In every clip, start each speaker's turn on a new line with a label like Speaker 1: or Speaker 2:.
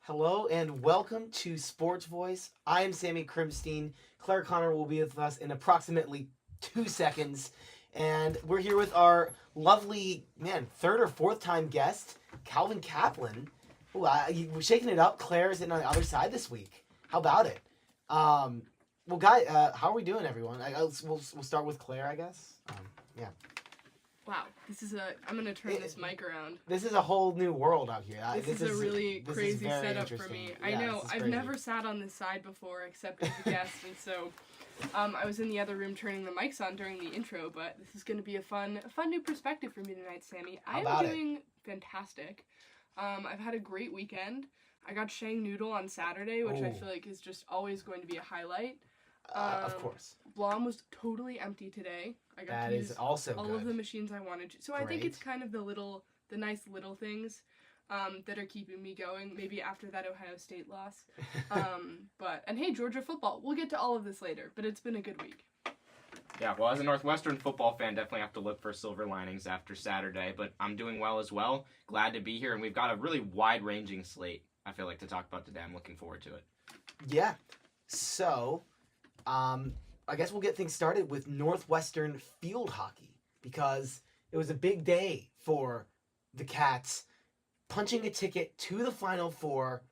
Speaker 1: Hello and welcome to Sports Voice. I am Sammy Krimstein. Claire Connor will be with us in approximately 2 seconds. And we're here with our lovely, third or fourth time guest, Calvin Kaplan. Ooh, we're shaking it up. Claire's in on the other side this week. How about it? How are we doing, everyone? We'll start with Claire, I guess. Yeah.
Speaker 2: Wow, I'm going to turn this mic around.
Speaker 1: This is a whole new world out here.
Speaker 2: This is a really crazy setup for me. I know, I've never sat on this side before except as a guest, and so I was in the other room turning the mics on during the intro, but this is going to be a fun new perspective for me tonight, Sammy. I am doing fantastic. I've had a great weekend. I got Shang Noodle on Saturday, which I feel like is just always going to be a highlight.
Speaker 1: Of course.
Speaker 2: Blom was totally empty today. I got to use all of the machines I wanted to. So I think it's kind of the nice little things that are keeping me going. Maybe after that Ohio State loss. And hey, Georgia football. We'll get to all of this later, but it's been a good week.
Speaker 3: Yeah, well, as a Northwestern football fan, definitely have to look for silver linings after Saturday, but I'm doing well as well. Glad to be here, and we've got a really wide-ranging slate, I feel like, to talk about today. I'm looking forward to it.
Speaker 1: Yeah. So, I guess we'll get things started with Northwestern field hockey because it was a big day for the Cats punching a ticket to the Final Four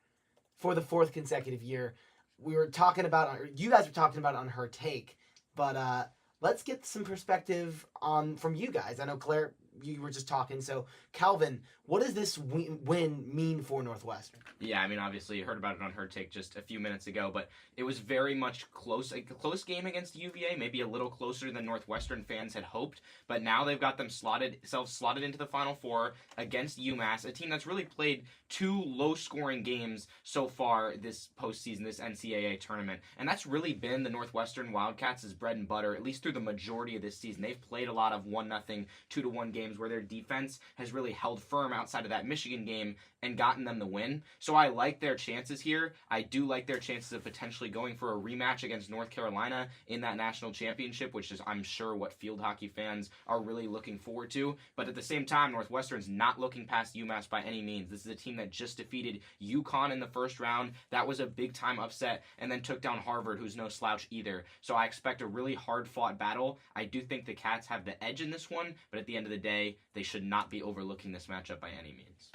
Speaker 1: for the fourth consecutive year. We were talking about, you guys were talking about it on Her Take, but let's get some perspective from you guys. I know, Claire, you were just talking. So, Calvin, what does this win mean for Northwestern?
Speaker 3: Yeah, I mean, obviously, you heard about it on Her Take just a few minutes ago, but it was very much a close game against UVA, maybe a little closer than Northwestern fans had hoped, but now they've got themselves slotted into the Final Four against UMass, a team that's really played two low-scoring games so far this postseason, this NCAA tournament, and that's really been the Northwestern Wildcats' bread and butter, at least through the majority of this season. They've played a lot of 1-0, 2-1 games where their defense has really held firm outside of that Michigan game and gotten them the win. So I like their chances here. I do like their chances of potentially going for a rematch against North Carolina in that national championship, which is, I'm sure, what field hockey fans are really looking forward to. But at the same time, Northwestern's not looking past UMass by any means. This is a team that just defeated UConn in the first round. That was a big-time upset, and then took down Harvard, who's no slouch either. So I expect a really hard-fought battle. I do think the Cats have the edge in this one, but at the end of the day, they should not be overlooking this matchup by any means.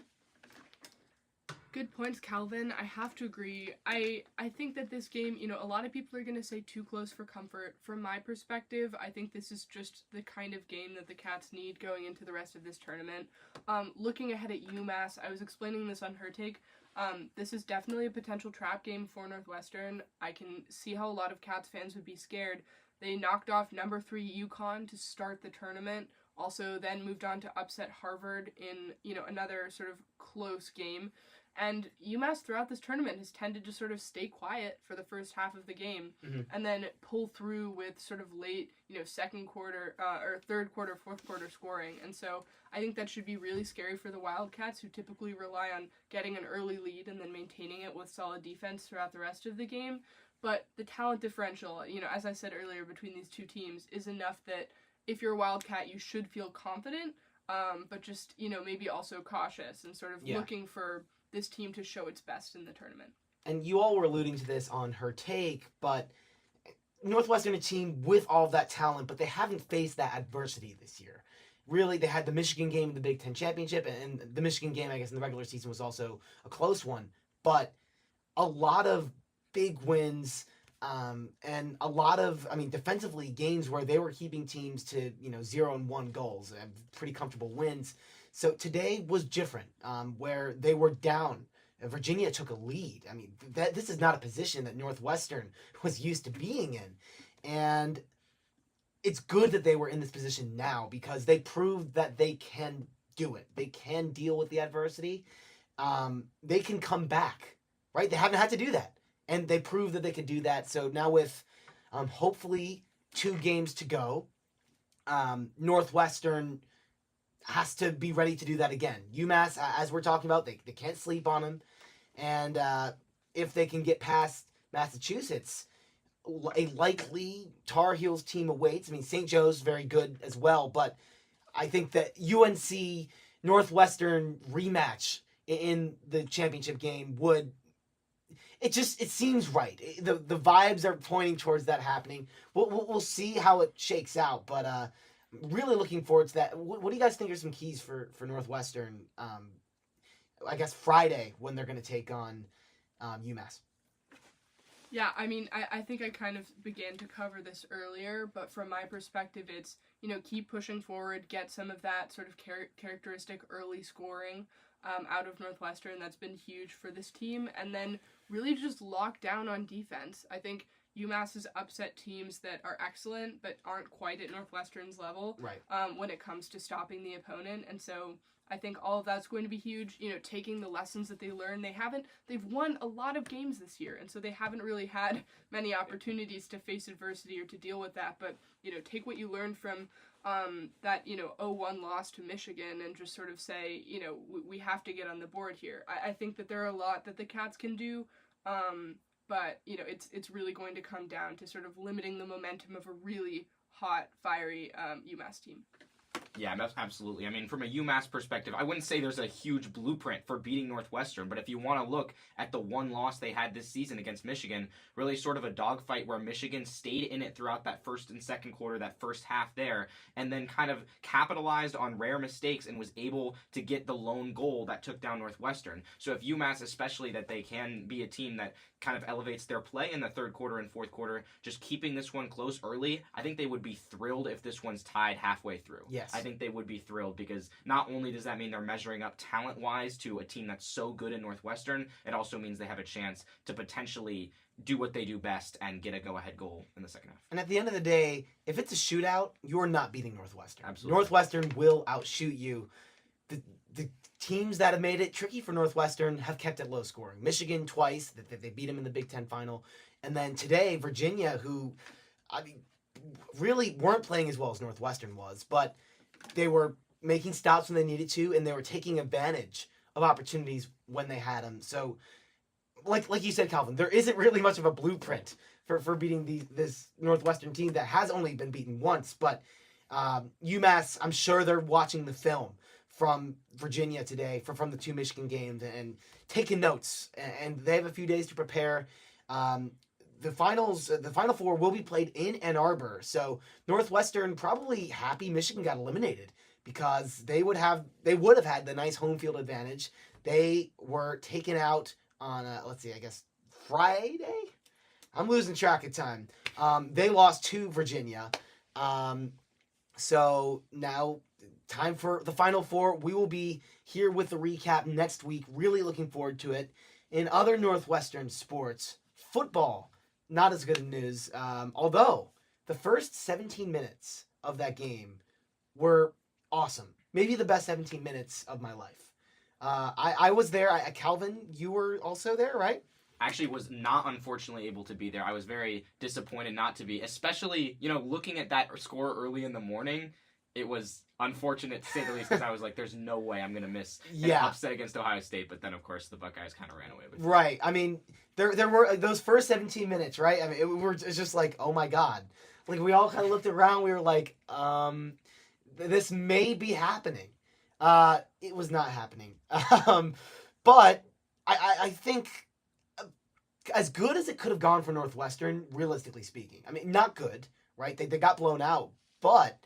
Speaker 2: Good points, Calvin. I have to agree. I think that this game, a lot of people are going to say too close for comfort. From my perspective, I think this is just the kind of game that the Cats need going into the rest of this tournament. Looking ahead at UMass, I was explaining this on Her Take. This is definitely a potential trap game for Northwestern. I can see how a lot of Cats fans would be scared. They knocked off number 3 UConn to start the tournament. Also then moved on to upset Harvard in, another sort of close game. And UMass throughout this tournament has tended to sort of stay quiet for the first half of the game and then pull through with sort of late, second quarter or third quarter, fourth quarter scoring. And so I think that should be really scary for the Wildcats, who typically rely on getting an early lead and then maintaining it with solid defense throughout the rest of the game. But the talent differential, as I said earlier, between these two teams is enough that if you're a Wildcat, you should feel confident, but just, maybe also cautious and sort of looking for this team to show its best in the tournament.
Speaker 1: And you all were alluding to this on Her Take, but Northwestern, a team with all of that talent, but they haven't faced that adversity this year. Really, they had the Michigan game in the Big Ten Championship, and the Michigan game, I guess, in the regular season was also a close one. But a lot of big wins, and a lot of, defensively, games where they were keeping teams to, 0-1 goals, and pretty comfortable wins. So today was different, where they were down. Virginia took a lead. This is not a position that Northwestern was used to being in. And it's good that they were in this position now because they proved that they can do it. They can deal with the adversity. They can come back, right? They haven't had to do that. And they proved that they could do that. So now with hopefully 2 games to go, Northwestern has to be ready to do that again. UMass, as we're talking about, they can't sleep on them. And if they can get past Massachusetts, a likely Tar Heels team awaits. St. Joe's very good as well, but I think that UNC Northwestern rematch in the championship game would it seems right. The vibes are pointing towards that happening. We'll see how it shakes out, but really looking forward to that. What do you guys think are some keys for Northwestern? I guess Friday when they're going to take on UMass.
Speaker 2: Yeah, I mean, I think I kind of began to cover this earlier, but from my perspective, it's, keep pushing forward, get some of that sort of characteristic early scoring out of Northwestern. That's been huge for this team. And then really just lock down on defense. I think UMass has upset teams that are excellent but aren't quite at Northwestern's level when it comes to stopping the opponent. And so I think all of that's going to be huge, taking the lessons that they learned. They've won a lot of games this year, and so they haven't really had many opportunities to face adversity or to deal with that. But, take what you learned from that, 0-1 loss to Michigan and just sort of say, we have to get on the board here. I think that there are a lot that the Cats can do, but, it's really going to come down to sort of limiting the momentum of a really hot, fiery UMass team.
Speaker 3: Yeah, absolutely. I mean, from a UMass perspective, I wouldn't say there's a huge blueprint for beating Northwestern, but if you want to look at the one loss they had this season against Michigan, really sort of a dogfight where Michigan stayed in it throughout that first and second quarter, that first half there, and then kind of capitalized on rare mistakes and was able to get the lone goal that took down Northwestern. So if UMass, especially, that they can be a team that kind of elevates their play in the third quarter and fourth quarter, just keeping this one close early, I think they would be thrilled if this one's tied halfway through.
Speaker 1: Yes.
Speaker 3: I think they would be thrilled because not only does that mean they're measuring up talent-wise to a team that's so good in Northwestern, it also means they have a chance to potentially do what they do best and get a go-ahead goal in the second half.
Speaker 1: And at the end of the day, if it's a shootout, you're not beating Northwestern.
Speaker 3: Absolutely.
Speaker 1: Northwestern will outshoot you. The teams that have made it tricky for Northwestern have kept it low scoring. Michigan twice, they beat them in the Big Ten final. And then today, Virginia, who, really weren't playing as well as Northwestern was, but they were making stops when they needed to, and they were taking advantage of opportunities when they had them. So, like you said, Calvin, there isn't really much of a blueprint for beating this Northwestern team that has only been beaten once. But UMass, I'm sure they're watching the film from Virginia today, from the two Michigan games, and taking notes. And they have a few days to prepare. The Final Four will be played in Ann Arbor, so Northwestern probably happy Michigan got eliminated because they would have had the nice home field advantage. They were taken out on Friday. I'm losing track of time. They lost to Virginia, so now time for the Final Four. We will be here with the recap next week. Really looking forward to it. In other Northwestern sports, football. Not as good news, although the first 17 minutes of that game were awesome. Maybe the best 17 minutes of my life. I was there. Calvin, you were also there, right?
Speaker 3: Actually was not, unfortunately, able to be there. I was very disappointed not to be, especially, looking at that score early in the morning. It was unfortunate, to say the least, because I was like, there's no way I'm going to miss an upset against Ohio State. But then, of course, the Buckeyes kind of ran away with it.
Speaker 1: Right. I mean, there were those first 17 minutes, right? I mean, it's just like, oh, my God. Like, we all kind of looked around. We were like, this may be happening. It was not happening. But I think as good as it could have gone for Northwestern, realistically speaking. I mean, not good, right? They got blown out. But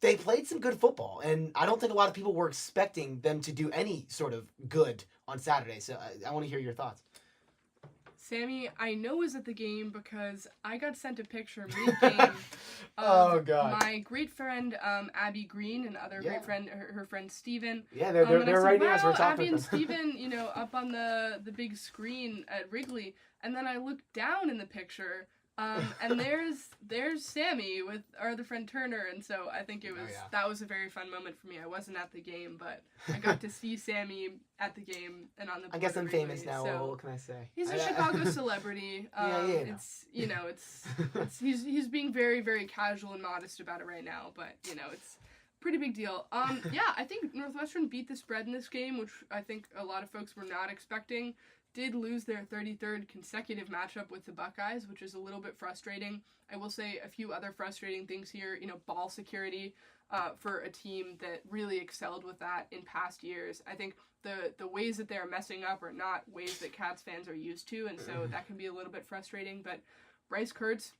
Speaker 1: they played some good football, and I don't think a lot of people were expecting them to do any sort of good on Saturday. So I want to hear your thoughts.
Speaker 2: Sammy, I was at the game because I got sent a picture mid-game
Speaker 1: of
Speaker 2: my great friend Abby Green and other great friend, her friend Steven.
Speaker 1: Yeah, they're right now as we're talking.
Speaker 2: Abby and Steven, up on the big screen at Wrigley, and then I looked down in the picture. And there's Sammy with our other friend Turner, and so I think that was a very fun moment for me. I wasn't at the game, but I got to see Sammy at the game and on the board.
Speaker 1: I guess I'm
Speaker 2: Wrigley,
Speaker 1: famous now.
Speaker 2: so
Speaker 1: what can I say?
Speaker 2: He's a Chicago celebrity. He's being very, very casual and modest about it right now, but it's a pretty big deal. I think Northwestern beat the spread in this game, which I think a lot of folks were not expecting. did lose their 33rd consecutive matchup with the Buckeyes, which is a little bit frustrating. I will say a few other frustrating things here. Ball security for a team that really excelled with that in past years. I think the ways that they're messing up are not ways that Cats fans are used to, and so that can be a little bit frustrating. But Bryce Kurtz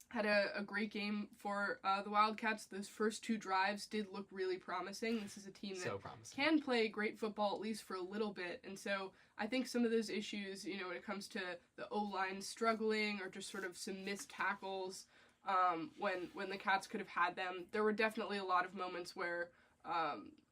Speaker 2: had a great game for the Wildcats. Those first 2 drives did look really promising. This is a team that can play great football, at least for a little bit. And so I think some of those issues, when it comes to the O-line struggling or just sort of some missed tackles when the Cats could have had them, there were definitely a lot of moments where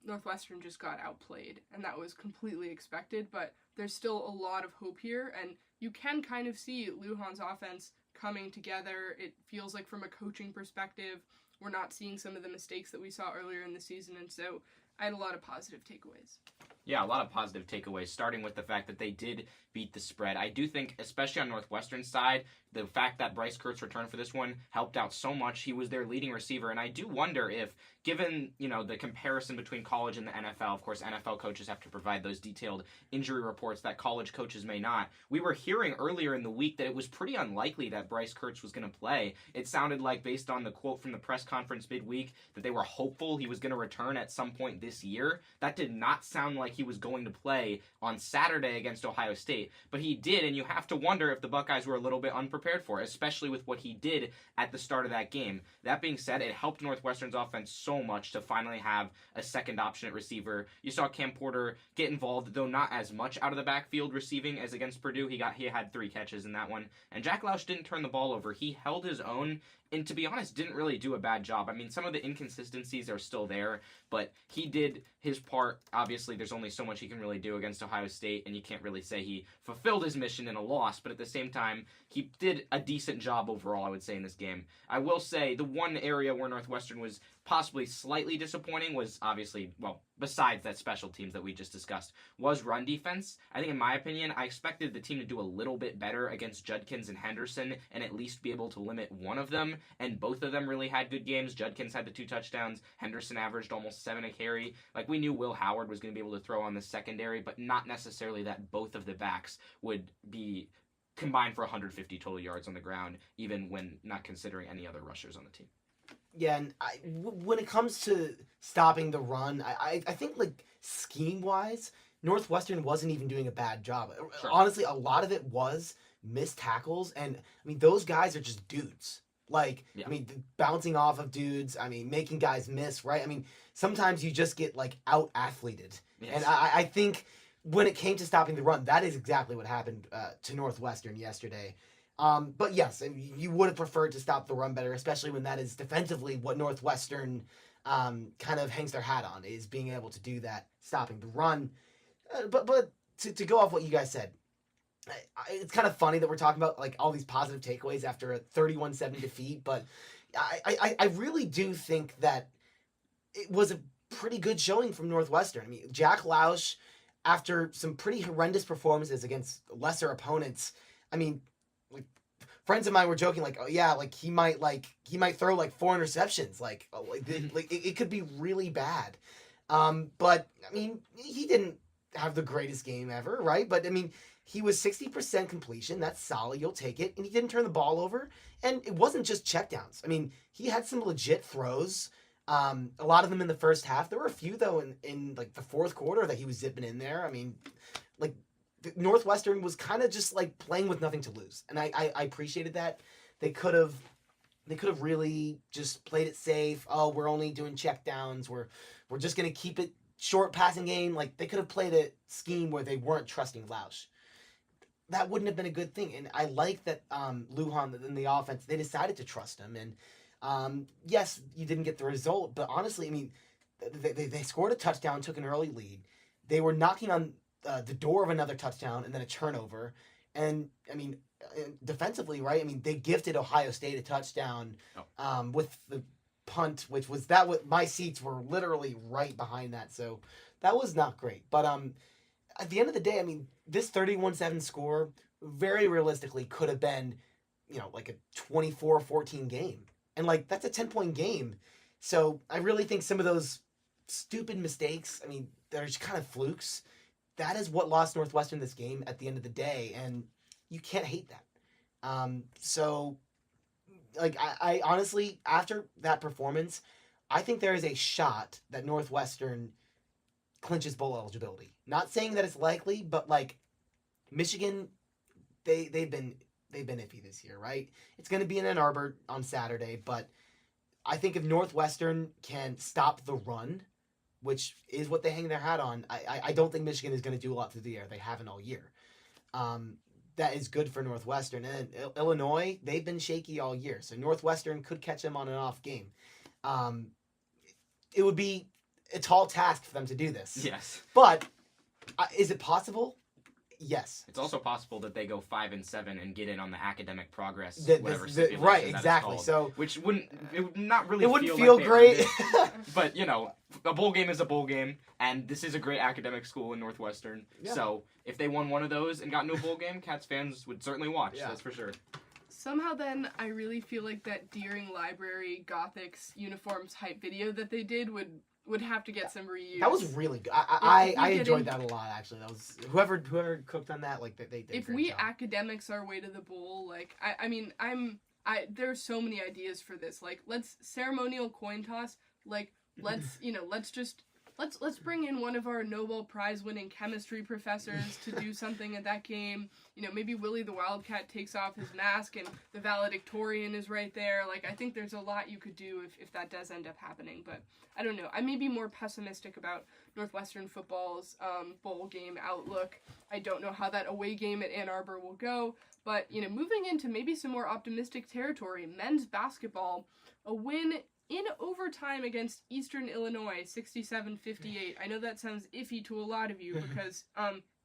Speaker 2: Northwestern just got outplayed, and that was completely expected. But there's still a lot of hope here, and you can kind of see Lujan's offense coming together. It feels like from a coaching perspective, we're not seeing some of the mistakes that we saw earlier in the season, and so I had a lot of positive takeaways.
Speaker 3: Yeah, a lot of positive takeaways, starting with the fact that they did beat the spread. I do think, especially on Northwestern's side, the fact that Bryce Kurtz returned for this one helped out so much. He was their leading receiver, and I do wonder if, given, the comparison between college and the NFL, of course, NFL coaches have to provide those detailed injury reports that college coaches may not. We were hearing earlier in the week that it was pretty unlikely that Bryce Kurtz was going to play. It sounded like, based on the quote from the press conference midweek, that they were hopeful he was going to return at some point this year. That did not sound like he was going to play on Saturday against Ohio State, but he did, and you have to wonder if the Buckeyes were a little bit unprepared for it, especially with what he did at the start of that game. That being said, it helped Northwestern's offense so much to finally have a second option at receiver. You saw Cam Porter get involved, though not as much out of the backfield receiving as against Purdue. He had 3 catches in that one, and Jack Lausch didn't turn the ball over. He held his own, and to be honest, didn't really do a bad job. I mean, some of the inconsistencies are still there, but he did his part. Obviously, there's only so much he can really do against Ohio State, and you can't really say he fulfilled his mission in a loss, but at the same time, he did a decent job overall, I would say, in this game. I will say the one area where Northwestern was possibly slightly disappointing was obviously, besides that special teams that we just discussed, was run defense. I think, in my opinion, I expected the team to do a little bit better against Judkins and Henderson and at least be able to limit one of them, and both of them really had good games. Judkins had the 2 touchdowns. Henderson averaged almost 7 a carry. Like, we knew Will Howard was going to be able to throw on the secondary, but not necessarily that both of the backs would be combined for 150 total yards on the ground, even when not considering any other rushers on the team.
Speaker 1: Yeah, and when it comes to stopping the run, I think, scheme-wise, Northwestern wasn't even doing a bad job.
Speaker 3: Sure.
Speaker 1: Honestly, a lot of it was missed tackles, and, those guys are just dudes. Bouncing off of dudes, making guys miss, right? Sometimes you just get, out-athleted.
Speaker 3: Yes.
Speaker 1: And I think when it came to stopping the run, that is exactly what happened to Northwestern yesterday. But yes, you would have preferred to stop the run better, especially when that is defensively what Northwestern kind of hangs their hat on, is being able to do that, stopping the run. But to go off what you guys said, it's kind of funny that we're talking about all these positive takeaways after a 31-7 defeat, but I really do think that it was a pretty good showing from Northwestern. Jack Lausch, after some pretty horrendous performances against lesser opponents, friends of mine were joking, he might throw 4 interceptions, it could be really bad. But he didn't have the greatest game ever, right? But he was 60% completion. That's solid. You'll take it. And he didn't turn the ball over. And it wasn't just checkdowns. He had some legit throws. A lot of them in the first half. There were a few though in the fourth quarter that he was zipping in there. Northwestern was kind of just playing with nothing to lose, and I appreciated that. They could have really just played it safe. Oh, we're only doing checkdowns. We're just gonna keep it short passing game. They could have played a scheme where they weren't trusting Lausch. That wouldn't have been a good thing. And I like that Lujan in the offense, they decided to trust him. And yes, you didn't get the result, but honestly, they scored a touchdown, took an early lead. They were knocking on the door of another touchdown and then a turnover. And defensively, right? They gifted Ohio State a touchdown with the punt, which was my seats were literally right behind that. So that was not great. But at the end of the day, this 31-7 score very realistically could have been, a 24-14 game. And that's a 10-point game. So I really think some of those stupid mistakes, they're just kind of flukes. that is what lost Northwestern this game at the end of the day, and you can't hate that. So, like, I honestly, after that performance, I think there is a shot that Northwestern clinches bowl eligibility. Not saying that it's likely, but like Michigan, they've been iffy this year, right? It's going to be in Ann Arbor on Saturday, but I think if Northwestern can stop the run, which is what they hang their hat on, I don't think Michigan is going to do a lot through the air. They haven't all year. That is good for Northwestern. And Illinois, they've been shaky all year, so Northwestern could catch them on an off game. It would be a tall task for them to do this.
Speaker 3: Yes.
Speaker 1: But is it possible? Yes.
Speaker 3: It's also possible that they go 5-7 and get in on the academic progress, whatever
Speaker 1: stipulation right, exactly.
Speaker 3: Called,
Speaker 1: so
Speaker 3: which wouldn't not really
Speaker 1: it wouldn't
Speaker 3: feel
Speaker 1: feel great.
Speaker 3: But a bowl game is a bowl game, and this is a great academic school in Northwestern. Yeah. So if they won one of those and got into a bowl game, Cats fans would certainly watch. Yeah. That's for sure.
Speaker 2: Somehow then, I really feel like that Deering Library Gothics uniforms hype video that they did would have to get some reuse.
Speaker 1: That was really good. I enjoyed that a lot, actually. That was whoever cooked on that, like they did.
Speaker 2: If we academics our way to the bowl, like there's so many ideas for this. Like, let's ceremonial coin toss. Like, let's bring in one of our Nobel Prize winning chemistry professors to do something at that game. Maybe Willie the Wildcat takes off his mask and the valedictorian is right there. Like, I think there's a lot you could do if that does end up happening. But I don't know. I may be more pessimistic about Northwestern football's bowl game outlook. I don't know how that away game at Ann Arbor will go. But, moving into maybe some more optimistic territory, men's basketball, a win in overtime against Eastern Illinois, 67-58. I know that sounds iffy to a lot of you because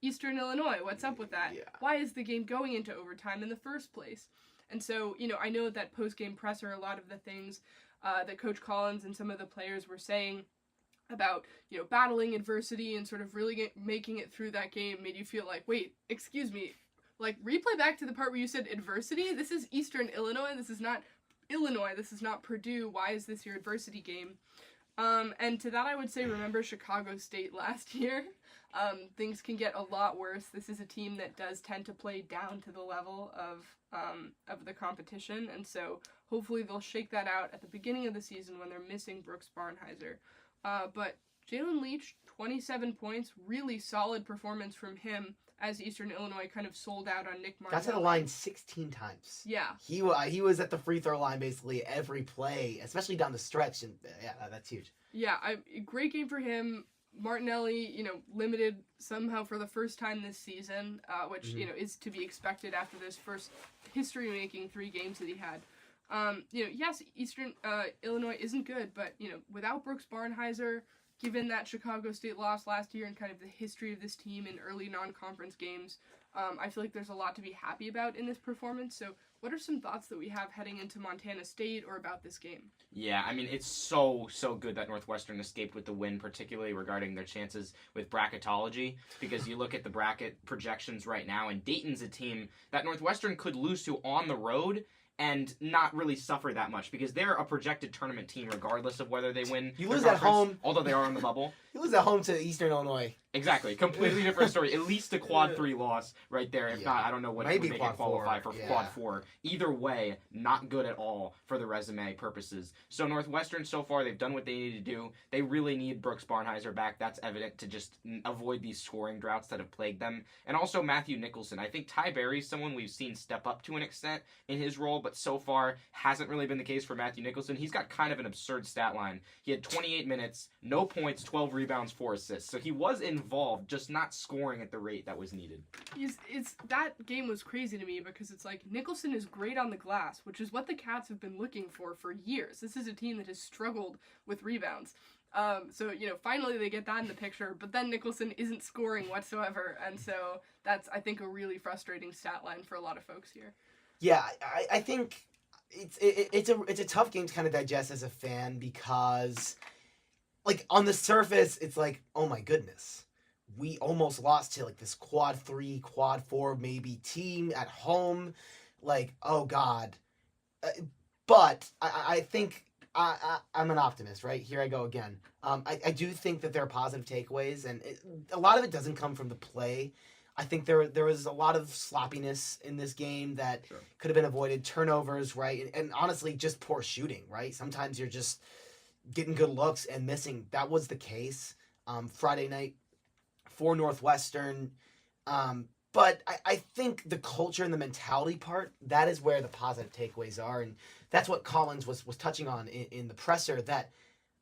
Speaker 2: Eastern Illinois, what's up with that?
Speaker 1: Yeah.
Speaker 2: Why is the game going into overtime in the first place? And so, I know that post-game presser, a lot of the things that Coach Collins and some of the players were saying about, battling adversity and sort of really making it through that game made you feel like, wait, excuse me, like, replay back to the part where you said adversity? This is Eastern Illinois. This is not Illinois. This is not Purdue. Why is this your adversity game? And to that I would say, remember Chicago State last year? Things can get a lot worse. This is a team that does tend to play down to the level of the competition, and so hopefully they'll shake that out at the beginning of the season when they're missing Brooks Barnheiser. But Jalen Leach, 27 points, really solid performance from him as Eastern Illinois kind of sold out on Nick Martelli.
Speaker 1: Got to the line 16 times.
Speaker 2: Yeah.
Speaker 1: He was at the free throw line basically every play, especially down the stretch, and yeah, that's huge.
Speaker 2: Yeah, great game for him. Martinelli, limited somehow for the first time this season, which, is to be expected after those first history-making 3 games that he had. Yes, Eastern Illinois isn't good, but, without Brooks Barnheiser, given that Chicago State loss last year and kind of the history of this team in early non-conference games, I feel like there's a lot to be happy about in this performance. So what are some thoughts that we have heading into Montana State or about this game?
Speaker 3: Yeah, it's so good that Northwestern escaped with the win, particularly regarding their chances with bracketology, because you look at the bracket projections right now, and Dayton's a team that Northwestern could lose to on the road and not really suffer that much, because they're a projected tournament team regardless of whether they win.
Speaker 1: You lose at home,
Speaker 3: although they are on the bubble.
Speaker 1: You lose at home to Eastern Illinois.
Speaker 3: Exactly, completely different story. At least a quad 3 loss right there. If not, I don't know what
Speaker 1: maybe
Speaker 3: would make it qualify for
Speaker 1: yeah.
Speaker 3: quad 4. Either way, not good at all for the resume purposes. So Northwestern, so far, they've done what they need to do. They really need Brooks Barnheiser back. That's evident to just avoid these scoring droughts that have plagued them. And also Matthew Nicholson. I think Ty Berry's someone we've seen step up to an extent in his role, but so far hasn't really been the case for Matthew Nicholson. He's got kind of an absurd stat line. He had 28 minutes, no points, 12 rebounds, 4 assists. So he was involved, just not scoring at the rate that was needed.
Speaker 2: That game was crazy to me because it's like Nicholson is great on the glass, which is what the Cats have been looking for years. This is a team that has struggled with rebounds. So, finally they get that in the picture, but then Nicholson isn't scoring whatsoever, and so that's, I think, a really frustrating stat line for a lot of folks here.
Speaker 1: Yeah, I think it's a tough game to kind of digest as a fan because, like, on the surface, it's like, oh my goodness, we almost lost to, like, this quad 3, quad 4 maybe team at home. Like, oh God. But I think I'm an optimist, right? Here I go again. I do think that there are positive takeaways, and a lot of it doesn't come from the play. I think there was a lot of sloppiness in this game that
Speaker 3: Sure.
Speaker 1: could have been avoided. Turnovers, right? And honestly, just poor shooting, right? Sometimes you're just getting good looks and missing. That was the case Friday night for Northwestern. But I think the culture and the mentality part, that is where the positive takeaways are. And that's what Collins was touching on in the presser, that,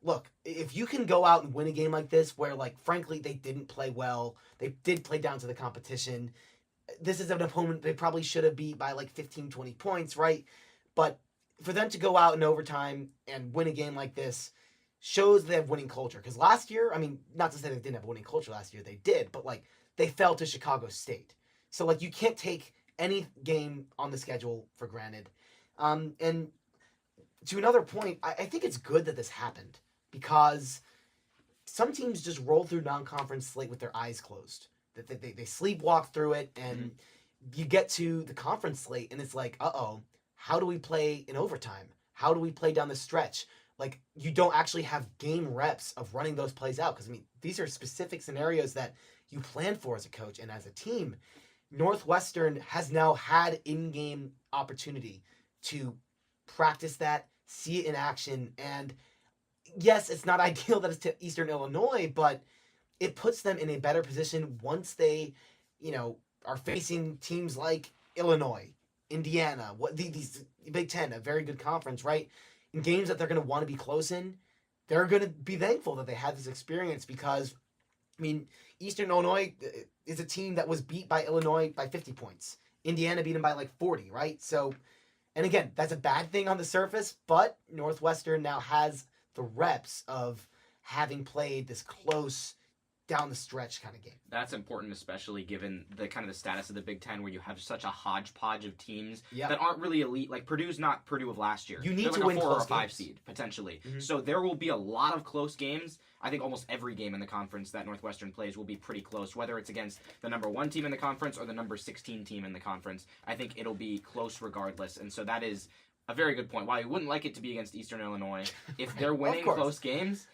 Speaker 1: look, if you can go out and win a game like this where, like, frankly, they didn't play well, they did play down to the competition, this is an opponent they probably should have beat by, like, 15, 20 points, right? But for them to go out in overtime and win a game like this shows they have winning culture. Because last year, I mean, not to say they didn't have winning culture last year, they did, but, like, they fell to Chicago State. So, like, you can't take any game on the schedule for granted. And to another point, I think it's good that this happened, because some teams just roll through non-conference slate with their eyes closed. They sleepwalk through it, and you get to the conference slate, and it's like, uh-oh, how do we play in overtime? How do we play down the stretch? Like, you don't actually have game reps of running those plays out, because, I mean, these are specific scenarios that you plan for as a coach and as a team. Northwestern has now had in-game opportunity to practice that, see it in action, and yes, it's not ideal that it's to Eastern Illinois, but it puts them in a better position once they, are facing teams like Illinois, Indiana, these Big Ten, a very good conference, right? In games that they're going to want to be close in, they're going to be thankful that they had this experience, because, I mean, Eastern Illinois is a team that was beat by Illinois by 50 points. Indiana beat them by like 40, right? So, and again, that's a bad thing on the surface, but Northwestern now has the reps of having played this close, down the stretch kind of game.
Speaker 3: That's important, especially given the kind of the status of the Big Ten, where you have such a hodgepodge of teams that aren't really elite. Like, Purdue's not Purdue of last year.
Speaker 1: You need
Speaker 3: They're
Speaker 1: to
Speaker 3: like
Speaker 1: win
Speaker 3: a 4
Speaker 1: close
Speaker 3: or 5
Speaker 1: games.
Speaker 3: seed potentially. Mm-hmm. So there will be a lot of close games. I think almost every game in the conference that Northwestern plays will be pretty close, whether it's against the number 1 team in the conference or the number 16 team in the conference. I think it'll be close regardless, and so that is a very good point. While I wouldn't like it to be against Eastern Illinois, if they're winning close games,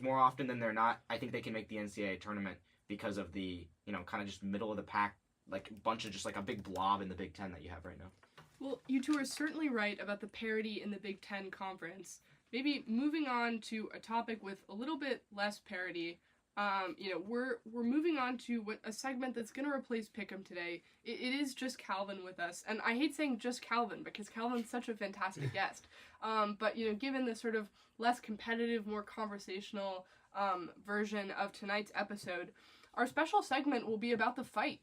Speaker 3: more often than they're not, I think they can make the NCAA tournament because of the, kind of just middle of the pack, like bunch of just like a big blob in the Big Ten that you have right now.
Speaker 2: Well, you two are certainly right about the parity in the Big Ten conference. Maybe moving on to a topic with a little bit less parity. We're moving on to a segment that's going to replace Pick'em today. It is just Calvin with us, and I hate saying just Calvin because Calvin's such a fantastic guest. But given the sort of less competitive, more conversational version of tonight's episode, our special segment will be about the fight.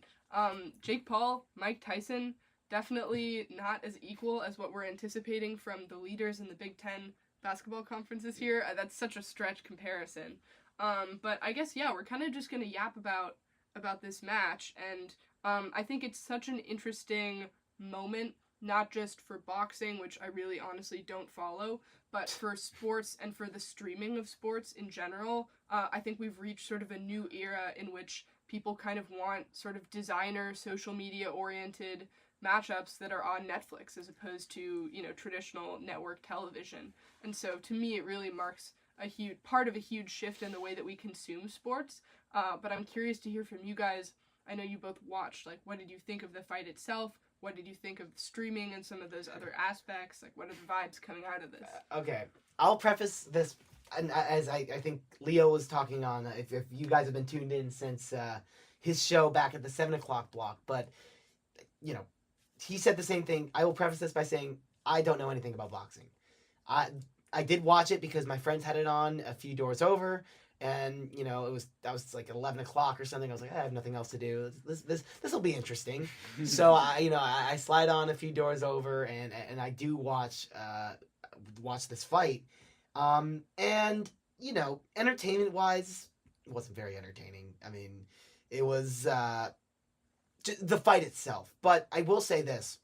Speaker 2: Jake Paul, Mike Tyson, definitely not as equal as what we're anticipating from the leaders in the Big Ten basketball conferences here. That's such a stretch comparison. But I guess, we're kind of just going to yap about this match, and I think it's such an interesting moment, not just for boxing, which I really honestly don't follow, but for sports and for the streaming of sports in general. I think we've reached sort of a new era in which people kind of want sort of designer, social media-oriented matchups that are on Netflix as opposed to, traditional network television. And so to me, it really marks a huge shift in the way that we consume sports. But I'm curious to hear from you guys. I know you both watched. Like, what did you think of the fight itself? What did you think of streaming and some of those other aspects? Like, what are the vibes coming out of this?
Speaker 1: Okay, I'll preface this, and as I think Leo was talking on, if you guys have been tuned in since his show back at the 7 o'clock block, but, he said the same thing. I will preface this by saying I don't know anything about boxing. I did watch it because my friends had it on a few doors over, and that was like 11 o'clock or something. I was like, I have nothing else to do. This will be interesting. So I slide on a few doors over, and I do watch this fight. And entertainment wise, it wasn't very entertaining. I mean, it was the fight itself. But I will say this: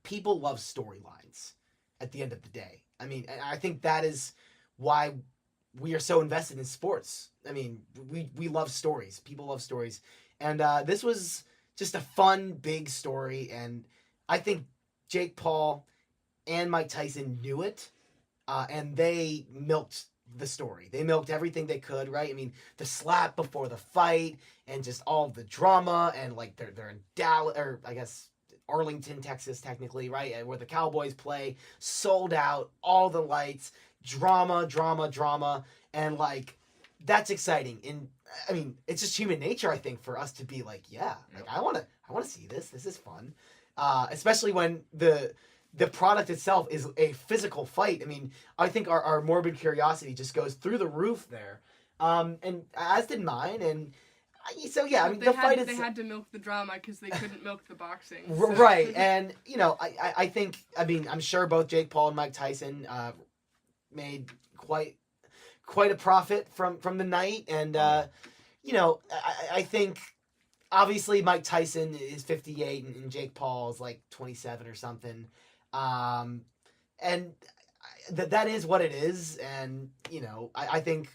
Speaker 1: people love storylines. At the end of the day, I mean, I think that is why we are so invested in sports. I mean, we love stories. People love stories. And this was just a fun, big story. And I think Jake Paul and Mike Tyson knew it. and they milked the story. They milked everything they could, right? I mean, the slap before the fight, and just all the drama, and like they're in Dallas, or I guess Arlington, Texas, technically, right, where the Cowboys play, sold out, all the lights, drama, and like that's exciting. And I mean, it's just human nature, I think, for us to be like, yeah, like I want to see this. This is fun, especially when the product itself is a physical fight. I mean, I think our morbid curiosity just goes through the roof there, and as did mine. And so yeah, I mean,
Speaker 2: they had to milk the drama because they couldn't milk the boxing. So.
Speaker 1: Right, and I think, I mean, I'm sure both Jake Paul and Mike Tyson made quite a profit from the night, and I think obviously Mike Tyson is 58 and Jake Paul is like 27 or something, and that is what it is, and I think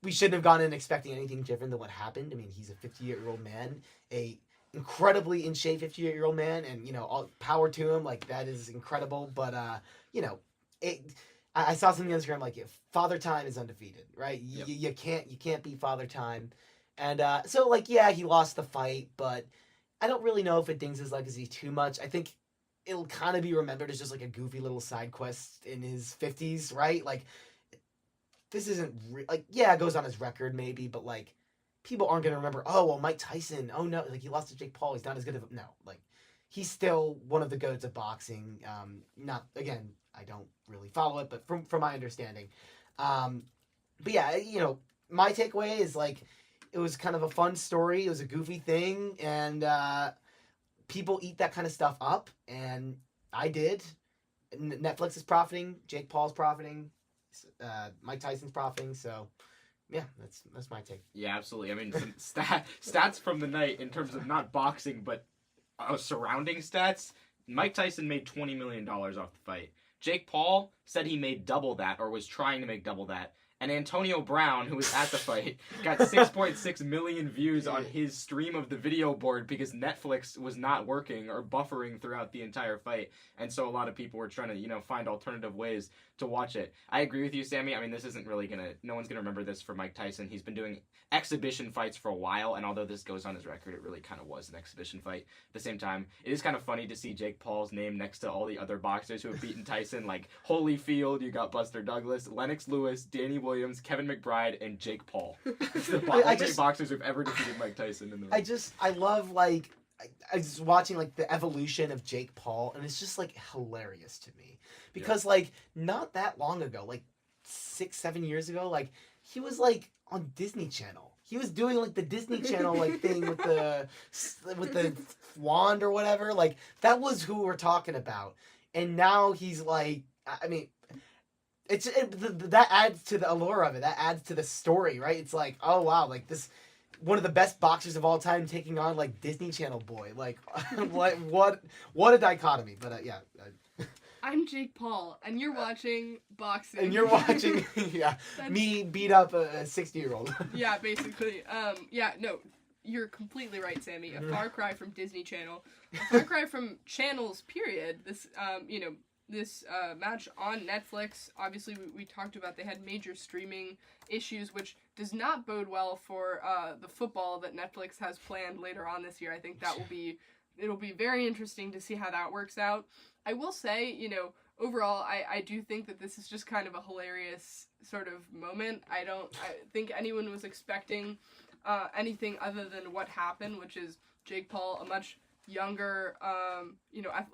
Speaker 1: we shouldn't have gone in expecting anything different than what happened. I mean, he's a 58-year-old man, a incredibly in shape 58-year-old man, and all power to him. Like, that is incredible. But I saw something on Instagram like, Father Time is undefeated, right?
Speaker 3: Yep.
Speaker 1: You can't beat Father Time, and so like, yeah, he lost the fight, but I don't really know if it dings his legacy too much. I think it'll kind of be remembered as just like a goofy little side quest in his 50s, right? Like, this isn't it goes on his record maybe, but like, people aren't gonna remember. Oh well, Mike Tyson. Oh no, like he lost to Jake Paul. He's not as good of no. Like, he's still one of the goats of boxing. Not again. I don't really follow it, but from my understanding, but yeah, my takeaway is like, it was kind of a fun story. It was a goofy thing, and people eat that kind of stuff up, and I did. Netflix is profiting. Jake Paul's profiting. Mike Tyson's profiting, so yeah, that's my take.
Speaker 3: Yeah, absolutely. I mean, some stats from the night in terms of not boxing, but surrounding stats. Mike Tyson made $20 million off the fight. Jake Paul said he made double that, or was trying to make double that. And Antonio Brown, who was at the fight, got 6.6 million views on his stream of the video board because Netflix was not working or buffering throughout the entire fight. And so a lot of people were trying to, find alternative ways to watch it. I agree with you, Sammy. I mean, this isn't really no one's going to remember this for Mike Tyson. He's been doing exhibition fights for a while, and although this goes on his record, it really kind of was an exhibition fight. At the same time, it is kind of funny to see Jake Paul's name next to all the other boxers who have beaten Tyson, like Holyfield, you got Buster Douglas, Lennox Lewis, Danny Williams, Kevin McBride, and Jake Paul. The only boxers who've ever defeated Mike Tyson in the ring.
Speaker 1: I love, like, I was watching, like, the evolution of Jake Paul, and it's just, like, hilarious to me. Because, like, not that long ago, like, 6-7 years ago, like, he was, like, on Disney Channel. He was doing, like, the Disney Channel, like, thing with the wand or whatever. Like, that was who we're talking about. And now he's, like, I mean, that adds to the allure of it. That adds to the story, right? It's like, oh, wow, like, this, one of the best boxers of all time taking on, like, Disney Channel boy. Like, what a dichotomy. But, yeah.
Speaker 2: I'm Jake Paul, and you're watching boxing.
Speaker 1: And you're watching, me beat up a 60-year-old.
Speaker 2: Yeah, basically. No, you're completely right, Sammy. A far cry from Disney Channel. A far cry from channels, period. This, this match on Netflix, obviously we talked about they had major streaming issues, which does not bode well for the football that Netflix has planned later on this year. I think it'll be very interesting to see how that works out. I will say, overall, I do think that this is just kind of a hilarious sort of moment. I think anyone was expecting anything other than what happened, which is Jake Paul, a much younger,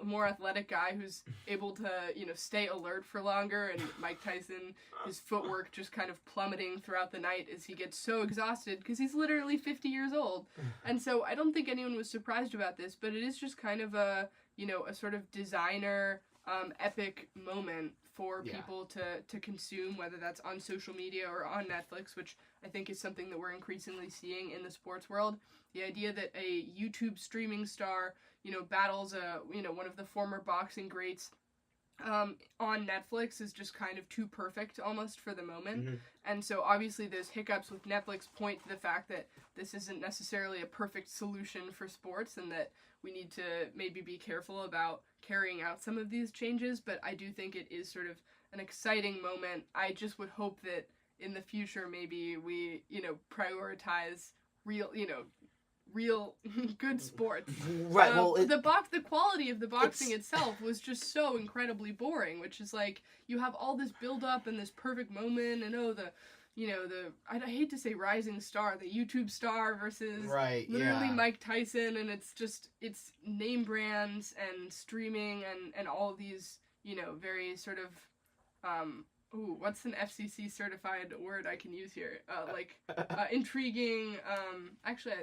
Speaker 2: more athletic guy who's able to, stay alert for longer, and Mike Tyson, his footwork just kind of plummeting throughout the night as he gets so exhausted because he's literally 50 years old. And so I don't think anyone was surprised about this, but it is just kind of a sort of designer epic moment for people to consume, whether that's on social media or on Netflix, which I think is something that we're increasingly seeing in the sports world. The idea that a YouTube streaming star, battles one of the former boxing greats on Netflix is just kind of too perfect almost for the moment. Mm-hmm. And so obviously those hiccups with Netflix point to the fact that this isn't necessarily a perfect solution for sports, and that we need to maybe be careful about, carrying out some of these changes, but I do think it is sort of an exciting moment. I just would hope that in the future maybe we, prioritize real good sports.
Speaker 1: Right. Well,
Speaker 2: the quality of the boxing itself was just so incredibly boring, which is like you have all this build up and this perfect moment, and I hate to say rising star, the YouTube star versus literally Mike Tyson, and it's name brands and streaming and all of these, very sort of what's an FCC certified word I can use here? Intriguing. Actually,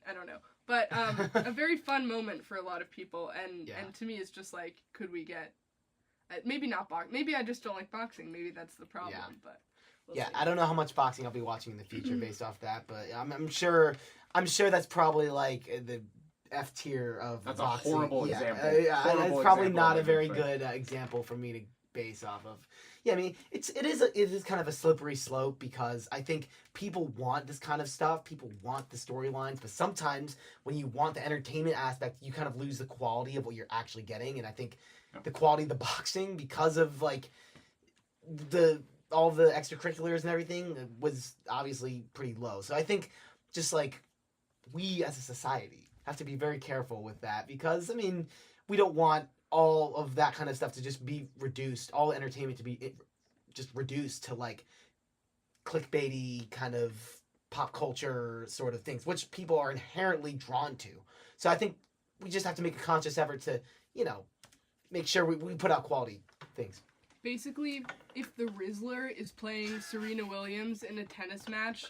Speaker 2: I don't know, but a very fun moment for a lot of people, and to me, it's just like, could we get maybe not maybe I just don't like boxing. Maybe that's the problem, but. We'll see.
Speaker 1: I don't know how much boxing I'll be watching in the future based off that, but I'm sure that's probably like the F tier of
Speaker 3: that's
Speaker 1: boxing.
Speaker 3: A horrible example.
Speaker 1: It's probably not a very good example for me to base off of. Yeah, I mean, it is kind of a slippery slope, because I think people want this kind of stuff. People want the storylines, but sometimes when you want the entertainment aspect, you kind of lose the quality of what you're actually getting. And I think the quality of the boxing, because of like all the extracurriculars and everything, was obviously pretty low. So I think just like we as a society have to be very careful with that, because I mean, we don't want all of that kind of stuff to just be reduced, all the entertainment to be just reduced to like clickbaity kind of pop culture sort of things, which people are inherently drawn to. So I think we just have to make a conscious effort to, make sure we put out quality things.
Speaker 2: Basically, if the Rizzler is playing Serena Williams in a tennis match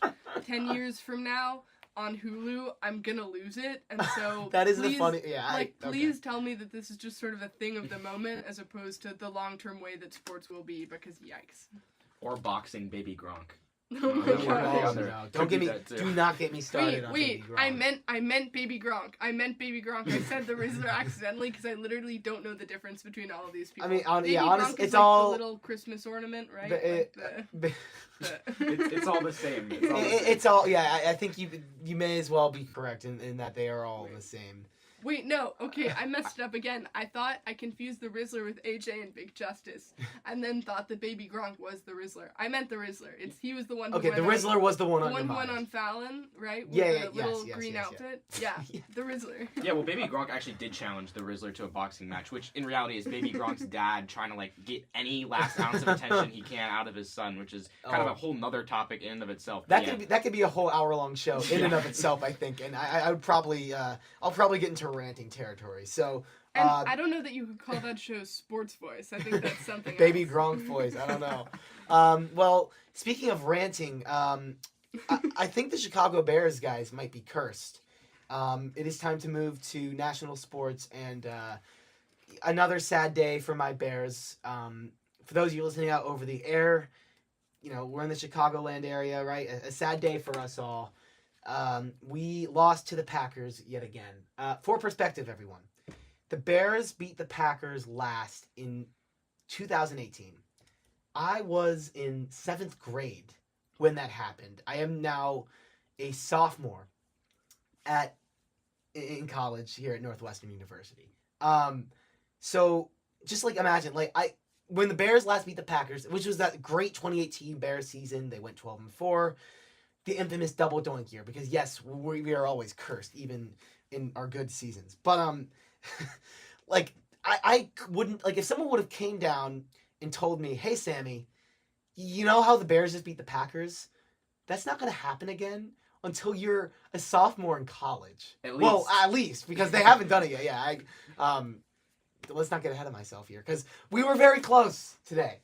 Speaker 2: 10 years from now on Hulu, I'm gonna lose it. And so
Speaker 1: that is
Speaker 2: please,
Speaker 1: the funny.
Speaker 2: Please tell me that this is just sort of a thing of the moment, as opposed to the long-term way that sports will be. Because yikes.
Speaker 3: Or boxing Baby Gronk.
Speaker 2: Oh my God.
Speaker 1: No. Do not get me started on Baby Gronk.
Speaker 2: I meant Baby Gronk. I said the Rizzler accidentally, because I literally don't know the difference between all of these people.
Speaker 1: I mean,
Speaker 2: honestly,
Speaker 1: it's
Speaker 2: like
Speaker 1: all
Speaker 2: the little Christmas ornament, right?
Speaker 3: It's all the same.
Speaker 1: It's all. Yeah, I think you may as well be correct in that they are all the same.
Speaker 2: Wait, no. Okay, I messed it up again. I thought I confused the Rizzler with AJ and Big Justice, and then thought that Baby Gronk was the Rizzler. I meant the Rizzler. He was the one.
Speaker 1: Okay, the Rizzler was the one on your mind.
Speaker 2: The one who went on Fallon, right? With
Speaker 1: the
Speaker 2: little green outfit. Yeah, the Rizzler.
Speaker 3: Yeah, well, Baby Gronk actually did challenge the Rizzler to a boxing match, which in reality is Baby Gronk's dad trying to like get any last ounce of attention he can out of his son, which is kind of a whole nother topic in and of itself.
Speaker 1: That could be a whole hour-long show in and of itself, I think, and I would probably I'll probably get into ranting territory. So
Speaker 2: and I don't know that you could call that show SportsVoice. I think that's something
Speaker 1: Baby
Speaker 2: else.
Speaker 1: Gronk voice. I don't know. Well, speaking of ranting, I think the Chicago Bears guys might be cursed. It is time to move to national sports, and another sad day for my Bears. For those of you listening out over the air, we're in the Chicagoland area, right? A sad day for us all. We lost to the Packers yet again. For perspective, everyone, the Bears beat the Packers last in 2018. I was in 7th grade when that happened. I am now a sophomore in college here at Northwestern University. So just like imagine, when the Bears last beat the Packers, which was that great 2018 Bears season, they went 12-4. The infamous double doink year, because yes, we are always cursed, even in our good seasons. But I wouldn't, if someone would have came down and told me, hey Sammy, you know how the Bears just beat the Packers? That's not going to happen again until you're a sophomore in college.
Speaker 3: At least.
Speaker 1: Well, at least, because they haven't done it yet. Yeah, let's not get ahead of myself here, because we were very close today.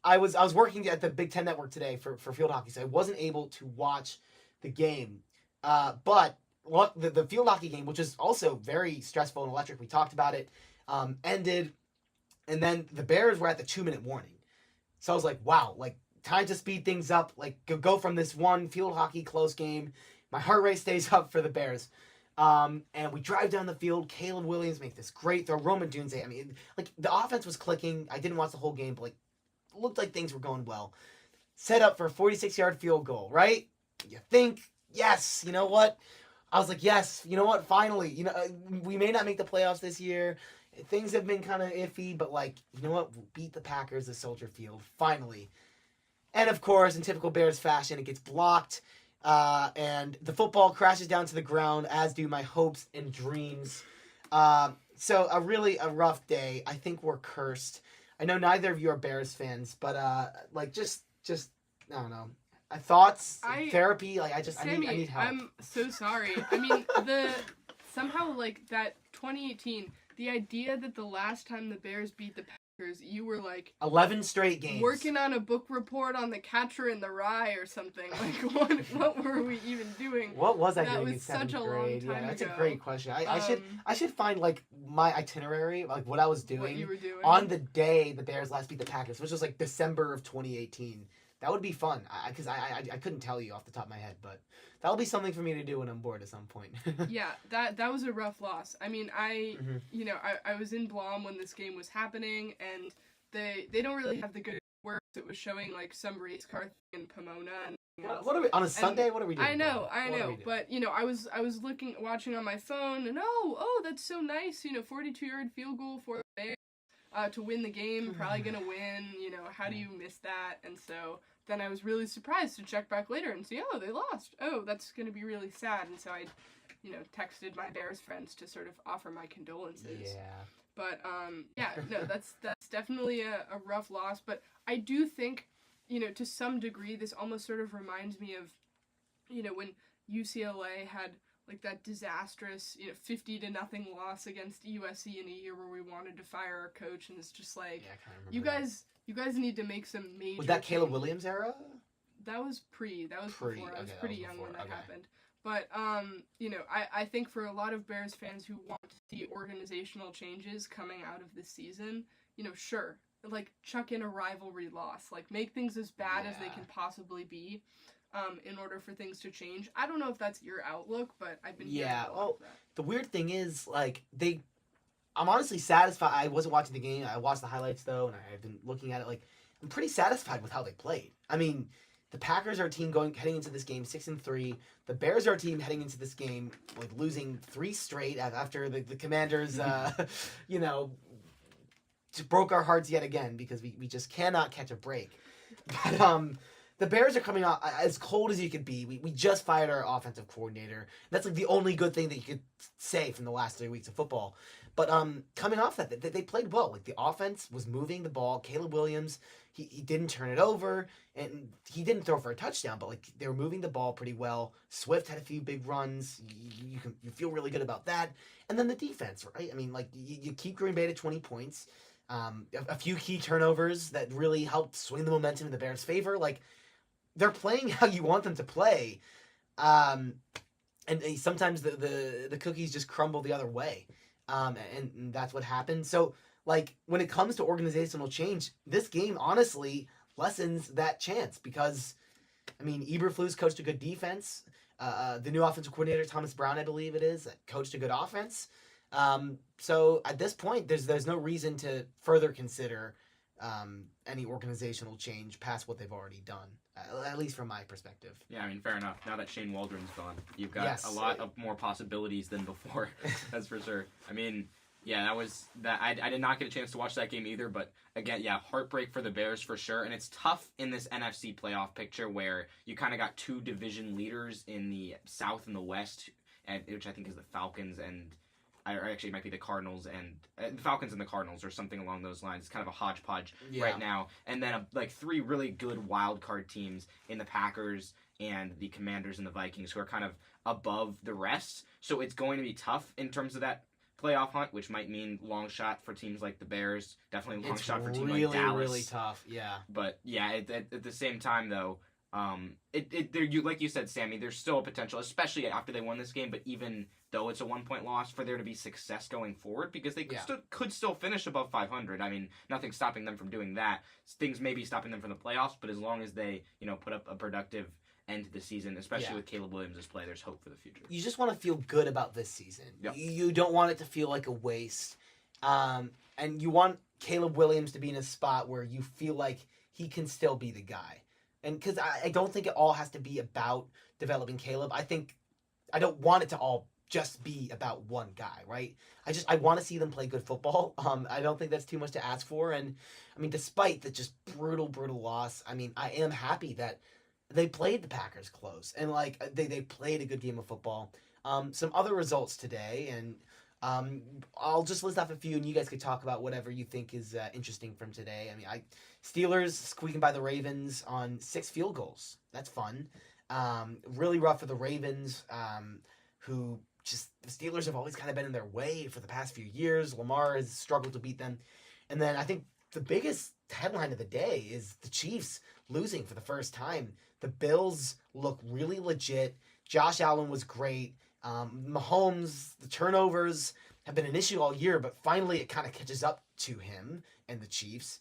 Speaker 1: I was working at the Big Ten Network today for field hockey, so I wasn't able to watch the game. But the field hockey game, which is also very stressful and electric, we talked about it, ended, and then the Bears were at the 2-minute warning. So I was like, wow, time to speed things up, go from this one field hockey close game. My heart rate stays up for the Bears. And we drive down the field. Caleb Williams makes this great throw. Roman Dunze, I mean, the offense was clicking. I didn't watch the whole game, but looked like things were going well. Set up for a 46-yard field goal, right? You think, yes, you know what? I was like, yes, you know what? Finally, we may not make the playoffs this year. things have been kind of iffy, but like, you know what? We'll beat the Packers at Soldier Field finally. And of course, in typical Bears fashion, it gets blocked, and the football crashes down to the ground, as do my hopes and dreams. So a rough day. I think we're cursed. I know neither of you are Bears fans, but like just I don't know. Thoughts, therapy. Like
Speaker 2: Sammy,
Speaker 1: I need help.
Speaker 2: I'm so sorry. I mean, somehow like that 2018. The idea that the last time the Bears beat the Packers, you were like
Speaker 1: 11 straight games
Speaker 2: working on a book report on The Catcher in the Rye or something. Like what were we even doing?
Speaker 1: What was I
Speaker 2: that
Speaker 1: doing in
Speaker 2: was
Speaker 1: seventh
Speaker 2: such a
Speaker 1: grade?
Speaker 2: long time
Speaker 1: That's
Speaker 2: ago.
Speaker 1: a great question. I should find like my itinerary, like what I was doing,
Speaker 2: What you were doing
Speaker 1: on the day the Bears last beat the Packers, which was like December of 2018. That would be fun, because I couldn't tell you off the top of my head, but that'll be something for me to do when I'm bored at some point.
Speaker 2: Yeah, that was a rough loss. I mean, I was in Blom when this game was happening, and they don't really have the good works. It was showing like some race car thing in Pomona. And
Speaker 1: what are we on a Sunday? What are we doing?
Speaker 2: I know, but I was watching on my phone, and oh, that's so nice. 42-yard field goal for the Bears to win the game. Probably gonna win. How do you miss that? And so then I was really surprised to check back later and see, oh, they lost. Oh, that's gonna be really sad. And so I, texted my Bears friends to sort of offer my condolences.
Speaker 1: Yeah.
Speaker 2: But no, that's definitely a rough loss. But I do think, to some degree, this almost sort of reminds me of, when UCLA had like that disastrous, 50-0 loss against USC in a year where we wanted to fire our coach, and it's just like,
Speaker 1: yeah, I kind of remember
Speaker 2: you guys need to make some major.
Speaker 1: Was that Caleb
Speaker 2: changes.
Speaker 1: Williams era?
Speaker 2: That was before. I was pretty young when that
Speaker 1: okay.
Speaker 2: happened. But, I think for a lot of Bears fans who want to see organizational changes coming out of this season, sure, like, chuck in a rivalry loss. Like, make things as bad as they can possibly be, in order for things to change. I don't know if that's your outlook, but I've been hearing a lot of that.
Speaker 1: The weird thing is, like, I'm honestly satisfied. I wasn't watching the game. I watched the highlights, though, and I've been looking at it. Like, I'm pretty satisfied with how they played. I mean, the Packers are a team heading into this game 6-3. The Bears are a team heading into this game like losing 3 straight after the Commanders, broke our hearts yet again because we just cannot catch a break. But the Bears are coming out as cold as you could be. We just fired our offensive coordinator. That's like the only good thing that you could say from the last 3 weeks of football. But coming off that, they played well. Like the offense was moving the ball. Caleb Williams, he didn't turn it over, and he didn't throw for a touchdown. But like they were moving the ball pretty well. Swift had a few big runs. You feel really good about that. And then the defense, right? I mean, like you keep Green Bay to 20 points. A few key turnovers that really helped swing the momentum in the Bears' favor. Like they're playing how you want them to play, and sometimes the cookies just crumble the other way. And that's what happened. So, like, when it comes to organizational change, this game honestly lessens that chance because, I mean, Eberflus coached a good defense. The new offensive coordinator, Thomas Brown, I believe it is, coached a good offense. So at this point, there's no reason to further consider any organizational change past what they've already done, at least from my perspective.
Speaker 3: Yeah, I mean, fair enough. Now that Shane Waldron's gone, you've got a lot of more possibilities than before. That's for sure. I mean, yeah, that was that. I did not get a chance to watch that game either, but again, yeah, heartbreak for the Bears for sure. And it's tough in this NFC playoff picture where you kind of got 2 division leaders in the South and the West, which I think is the Falcons and. Or actually, it might be the Cardinals and the Falcons and the Cardinals or something along those lines. It's kind of a hodgepodge right now. And then like 3 really good wild card teams in the Packers and the Commanders and the Vikings who are kind of above the rest. So it's going to be tough in terms of that playoff hunt, which might mean long shot for teams like the Bears. Definitely long shot for teams like Dallas.
Speaker 1: It's really tough, yeah.
Speaker 3: But yeah, at the same time though, like you said, Sammy, there's still a potential, especially after they won this game, but even though it's a 1-point loss, for there to be success going forward, because they could still finish above 500. I mean, nothing's stopping them from doing that. Things may be stopping them from the playoffs, but as long as they, put up a productive end to the season, especially with Caleb Williams' play, there's hope for the future.
Speaker 1: You just want to feel good about this season.
Speaker 3: Yep.
Speaker 1: You don't want it to feel like a waste. And you want Caleb Williams to be in a spot where you feel like he can still be the guy. And because I don't think it all has to be about developing Caleb. I don't want it to all just be about one guy, right? I want to see them play good football. I don't think that's too much to ask for. And I mean, despite the just brutal loss, I mean, I am happy that they played the Packers close and like they played a good game of football. Some other results today, and I'll just list off a few, and you guys could talk about whatever you think is interesting from today. I mean, Steelers squeaking by the Ravens on 6 field goals. That's fun. Really rough for the Ravens, who just the Steelers have always kind of been in their way for the past few years. Lamar has struggled to beat them. And then I think the biggest headline of the day is the Chiefs losing for the first time. The Bills look really legit. Josh Allen was great. Mahomes, the turnovers have been an issue all year, but finally it kind of catches up to him and the Chiefs.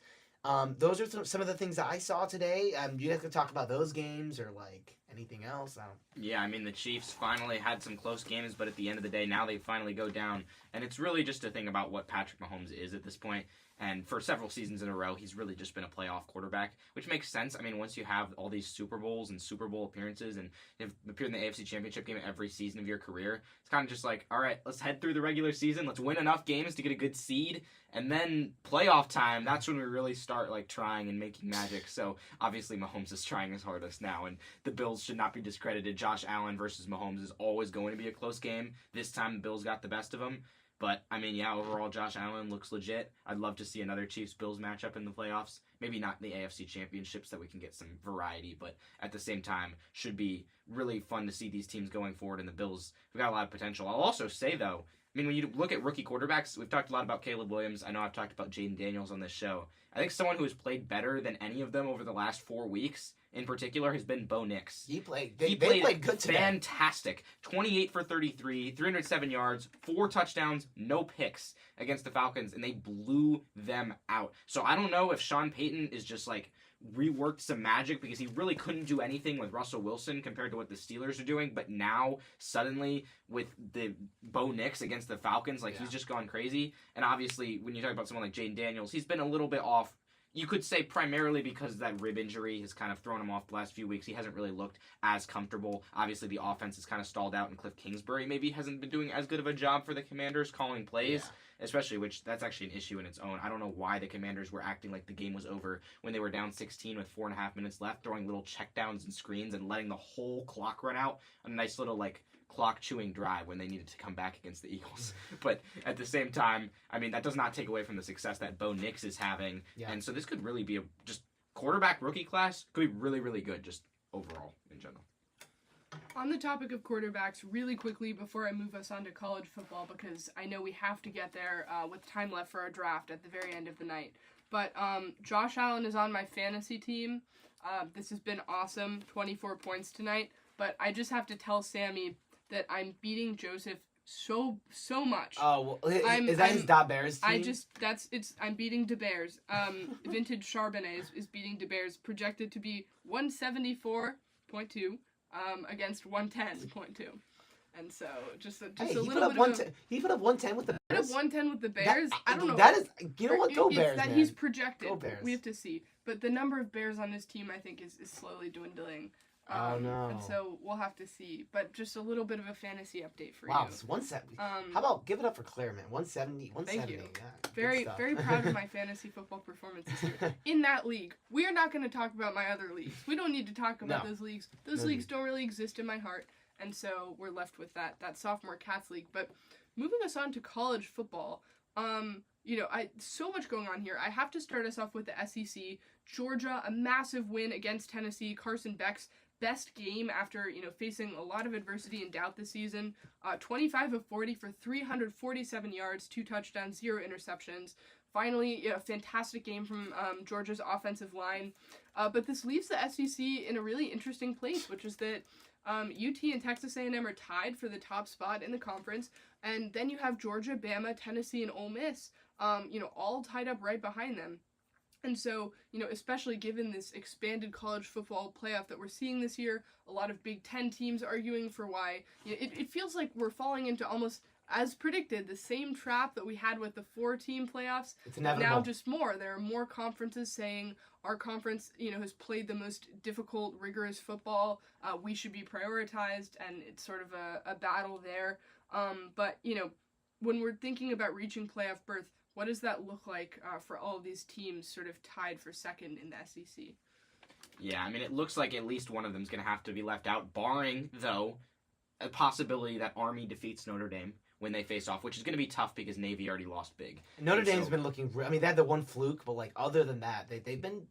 Speaker 1: Those are some of the things that I saw today. You guys could talk about those games or like anything else.
Speaker 3: Yeah, I mean, the Chiefs finally had some close games, but at the end of the day, now they finally go down. And it's really just a thing about what Patrick Mahomes is at this point. And for several seasons in a row, he's really just been a playoff quarterback, which makes sense. I mean, once you have all these Super Bowls and Super Bowl appearances and you've appeared in the AFC Championship game every season of your career, it's kind of just like, all right, let's head through the regular season. Let's win enough games to get a good seed. And then playoff time, that's when we really start like trying and making magic. So obviously Mahomes is trying his hardest now, and the Bills should not be discredited. Josh Allen versus Mahomes is always going to be a close game. This time the Bills got the best of him. But, I mean, yeah, overall, Josh Allen looks legit. I'd love to see another Chiefs-Bills matchup in the playoffs. Maybe not in the AFC Championships so that we can get some variety, but at the same time, should be really fun to see these teams going forward, and the Bills have got a lot of potential. I'll also say, though, I mean, when you look at rookie quarterbacks, we've talked a lot about Caleb Williams. I know I've talked about Jaden Daniels on this show. I think someone who has played better than any of them over the last 4 weeks in particular has been Bo Nix.
Speaker 1: They played good today.
Speaker 3: Fantastic. 28 for 33, 307 yards, 4 touchdowns, no picks against the Falcons, and they blew them out. So I don't know if Sean Payton is just like reworked some magic because he really couldn't do anything with Russell Wilson compared to what the Steelers are doing, but now suddenly with the Bo Nix against the Falcons, like he's just gone crazy. And obviously when you talk about someone like Jaden Daniels, he's been a little bit off. You could say primarily because that rib injury has kind of thrown him off the last few weeks. He hasn't really looked as comfortable. Obviously, the offense has kind of stalled out, and Cliff Kingsbury maybe hasn't been doing as good of a job for the Commanders calling plays, especially, which that's actually an issue in its own. I don't know why the Commanders were acting like the game was over when they were down 16 with 4.5 minutes left, throwing little checkdowns and screens and letting the whole clock run out. A nice little, like, clock-chewing drive when they needed to come back against the Eagles. But at the same time, I mean, that does not take away from the success that Bo Nix is having. Yeah. And so this could really be a just quarterback rookie class. Could be really, really good just overall in general.
Speaker 2: On the topic of quarterbacks, really quickly before I move us on to college football, because I know we have to get there with time left for our draft at the very end of the night. But Josh Allen is on my fantasy team. This has been awesome, 24 points tonight. But I just have to tell Sammy that I'm beating Joseph so much.
Speaker 1: Oh, well, is that his Da Bears team?
Speaker 2: I'm beating Da Bears. Vintage Charbonnet is beating Da Bears, projected to be 174.2 against 110.2. And so just a little bit of
Speaker 1: he put up 110 with the Bears.
Speaker 2: Put up 110 with the Bears. I don't know.
Speaker 1: That is, you know what? Go Bears, man.
Speaker 2: He's projected.
Speaker 1: Go Bears.
Speaker 2: We have to see. But the number of Bears on this team, I think, is slowly dwindling.
Speaker 1: Oh, no.
Speaker 2: And so we'll have to see. But just a little bit of a fantasy update for you.
Speaker 1: Wow, it's 170. How about give it up for Claire, man? 170.
Speaker 2: Thank you.
Speaker 1: Yeah,
Speaker 2: very proud of my fantasy football performance this year. In that league. We are not going to talk about my other leagues. We don't need to talk about those leagues. Those leagues don't really exist in my heart. And so we're left with that sophomore Cats league. But moving us on to college football, so much going on here. I have to start us off with the SEC. Georgia, a massive win against Tennessee. Carson Beck's best game after, facing a lot of adversity and doubt this season. 25 of 40 for 347 yards, 2 touchdowns, 0 interceptions. Finally, a fantastic game from Georgia's offensive line. But this leaves the SEC in a really interesting place, which is that UT and Texas A&M are tied for the top spot in the conference. And then you have Georgia, Bama, Tennessee, and Ole Miss, all tied up right behind them. And so, especially given this expanded college football playoff that we're seeing this year, a lot of Big Ten teams arguing for why, it feels like we're falling into almost, as predicted, the same trap that we had with the 4-team playoffs.
Speaker 1: It's inevitable.
Speaker 2: Now just more. There are more conferences saying our conference, has played the most difficult, rigorous football. We should be prioritized, and it's sort of a battle there. But, when we're thinking about reaching playoff berth, what does that look like for all of these teams sort of tied for second in the SEC?
Speaker 3: Yeah, I mean, it looks like at least one of them is going to have to be left out, barring, though, a possibility that Army defeats Notre Dame when they face off, which is going to be tough because Navy already lost big.
Speaker 1: Notre Dame's been looking... I mean, they had the one fluke, but, other than that, they've been...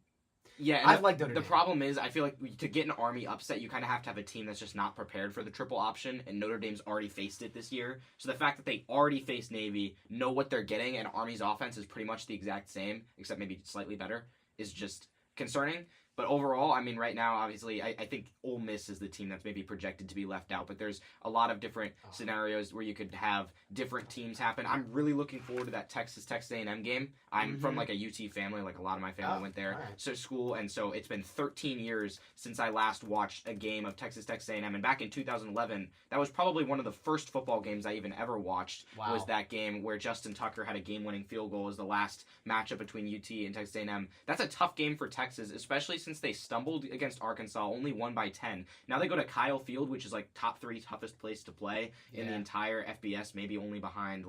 Speaker 3: Yeah,
Speaker 1: I've liked Notre Dame.
Speaker 3: The problem is, I feel like to get an Army upset, you kind of have to have a team that's just not prepared for the triple option, and Notre Dame's already faced it this year. So the fact that they already faced Navy, know what they're getting, and Army's offense is pretty much the exact same, except maybe slightly better, is just concerning. But overall, I mean, right now, obviously, I think Ole Miss is the team that's maybe projected to be left out. But there's a lot of different scenarios where you could have different teams happen. I'm really looking forward to that Texas A&M game. I'm from a UT family, a lot of my family went there to school, and so it's been 13 years since I last watched a game of Texas A&M. And back in 2011, that was probably one of the first football games I even ever watched.
Speaker 1: Wow.
Speaker 3: Was that game where Justin Tucker had a game-winning field goal as the last matchup between UT and Texas A&M. That's a tough game for Texas, especially since they stumbled against Arkansas, only won by 10. Now they go to Kyle Field, which is top 3 toughest place to play in the entire FBS, maybe only behind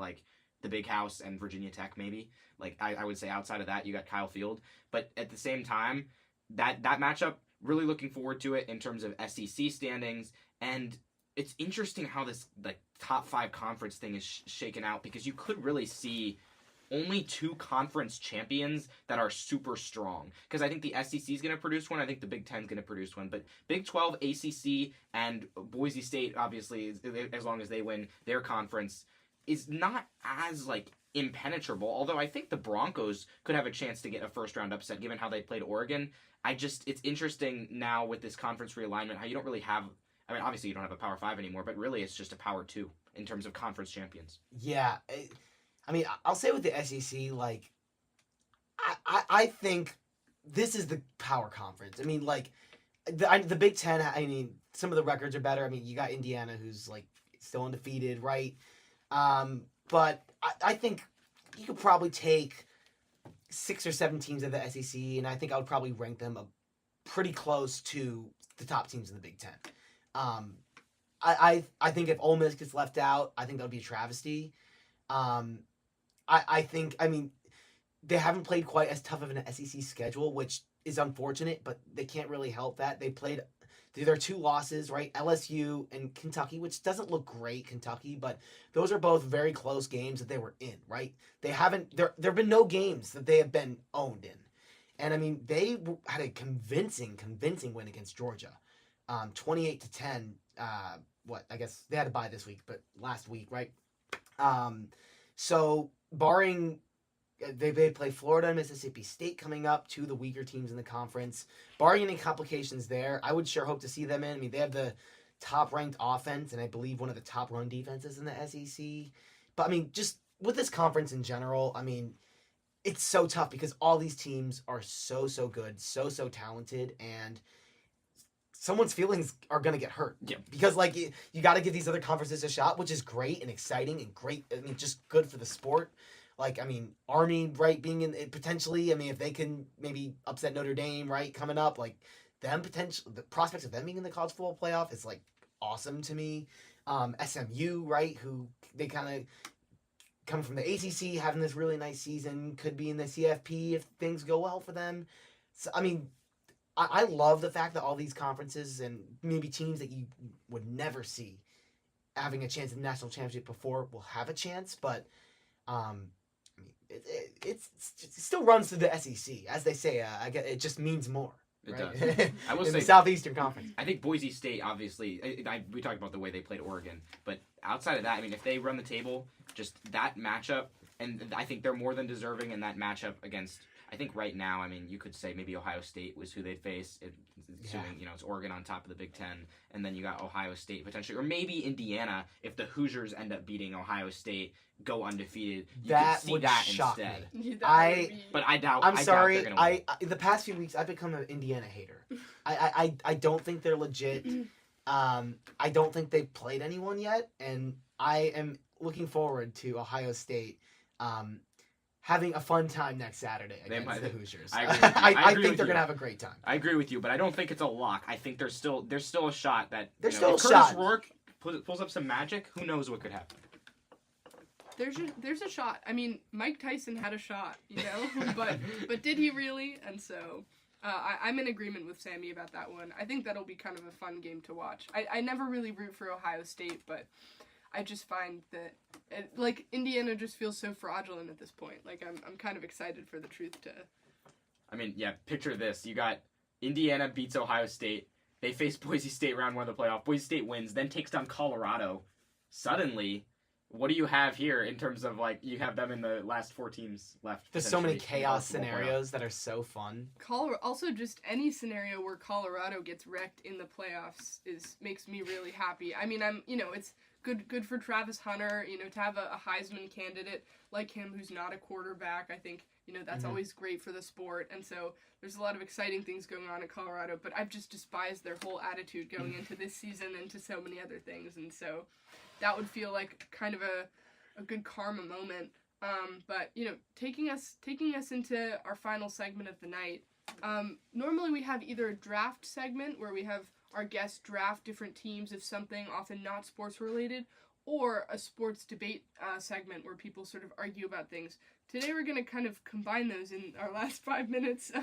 Speaker 3: the Big House and Virginia Tech, maybe. I would say outside of that, you got Kyle Field. But at the same time, that matchup, really looking forward to it in terms of SEC standings. And it's interesting how this top 5 conference thing is shaken out, because you could really see only 2 conference champions that are super strong. Because I think the SEC is going to produce one. I think the Big Ten is going to produce one. But Big 12, ACC, and Boise State, obviously, as long as they win their conference, is not as impenetrable. Although I think the Broncos could have a chance to get a first-round upset given how they played Oregon. It's interesting now with this conference realignment how you don't really have... I mean, obviously you don't have a Power 5 anymore, but really it's just a Power 2 in terms of conference champions.
Speaker 1: Yeah. I mean, I'll say with the SEC, I think this is the power conference. I mean, the Big Ten, I mean, some of the records are better. I mean, you got Indiana, who's, still undefeated, right? But I think you could probably take 6 or 7 teams of the SEC, and I think I would probably rank them pretty close to the top teams in the Big Ten. I think if Ole Miss gets left out, I think that would be a travesty. I think, I mean, they haven't played quite as tough of an SEC schedule, which is unfortunate, but they can't really help that. They played their 2 losses, right? LSU and Kentucky, which doesn't look great, Kentucky, but those are both very close games that they were in, right? There have been no games that they have been owned in. And I mean, they had a convincing win against Georgia. 28-10. I guess they had to bye this week, but last week, right? So barring, they play Florida and Mississippi State coming up, 2 of the weaker teams in the conference. Barring any complications there, I would sure hope to see them in. I mean, they have the top-ranked offense, and I believe one of the top run defenses in the SEC. But, I mean, just with this conference in general, I mean, it's so tough because all these teams are so good, so talented, and someone's feelings are going to get hurt.
Speaker 3: Yeah.
Speaker 1: Because, you got to give these other conferences a shot, which is great and exciting and great. I mean, just good for the sport. I mean, Army, right, being in it potentially. I mean, if they can maybe upset Notre Dame, right, coming up, the prospects of them being in the college football playoff is, awesome to me. SMU, right, who they kind of come from the ACC, having this really nice season, could be in the CFP if things go well for them. So, I mean, I love the fact that all these conferences and maybe teams that you would never see having a chance at the national championship before will have a chance, but it still runs through the SEC, as they say. It just means more.
Speaker 3: It
Speaker 1: right?
Speaker 3: does. I will
Speaker 1: in
Speaker 3: say
Speaker 1: the Southeastern Conference.
Speaker 3: I think Boise State, obviously, we talked about the way they played Oregon, but outside of that, I mean, if they run the table, just that matchup, and I think they're more than deserving in that matchup against. I think right now, I mean, you could say maybe Ohio State was who they'd face, assuming, it's Oregon on top of the Big Ten, and then you got Ohio State potentially, or maybe Indiana, if the Hoosiers end up beating Ohio State, go undefeated. You could see
Speaker 1: would
Speaker 3: that
Speaker 1: shock
Speaker 3: instead.
Speaker 1: me.
Speaker 3: But I doubt.
Speaker 1: I'm sorry.
Speaker 3: Doubt they're gonna win.
Speaker 1: In the past few weeks, I've become an Indiana hater. I don't think they're legit. I don't think they've played anyone yet, and I am looking forward to Ohio State having a fun time next Saturday against the Hoosiers. I think they're going to have a great time.
Speaker 3: I agree with you, but I don't think it's a lock. I think there's still a shot that
Speaker 1: there's still a
Speaker 3: Curtis
Speaker 1: shot.
Speaker 3: Rourke pulls up some magic, who knows what could happen?
Speaker 2: There's a shot. I mean, Mike Tyson had a shot, but did he really? And so I'm in agreement with Sammy about that one. I think that'll be kind of a fun game to watch. I never really root for Ohio State, but I just find that Indiana just feels so fraudulent at this point. Like I'm kind of excited for the truth to.
Speaker 3: I mean, yeah. Picture this: you got Indiana beats Ohio State. They face Boise State round 1 of the playoff. Boise State wins, then takes down Colorado. Suddenly, what do you have here in terms of you have them in the last 4 teams left?
Speaker 1: There's so many chaos scenarios that are so fun.
Speaker 2: Also, just any scenario where Colorado gets wrecked in the playoffs makes me really happy. I mean, it's good for Travis Hunter, to have a Heisman candidate like him who's not a quarterback. I think, that's always great for the sport. And so there's a lot of exciting things going on at Colorado, but I've just despised their whole attitude going into this season and to so many other things. And so that would feel like kind of a good karma moment. But, taking us into our final segment of the night, normally we have either a draft segment where we have our guests draft different teams of something often not sports related, or a sports debate segment where people sort of argue about things. Today we're going to kind of combine those in our last 5 minutes,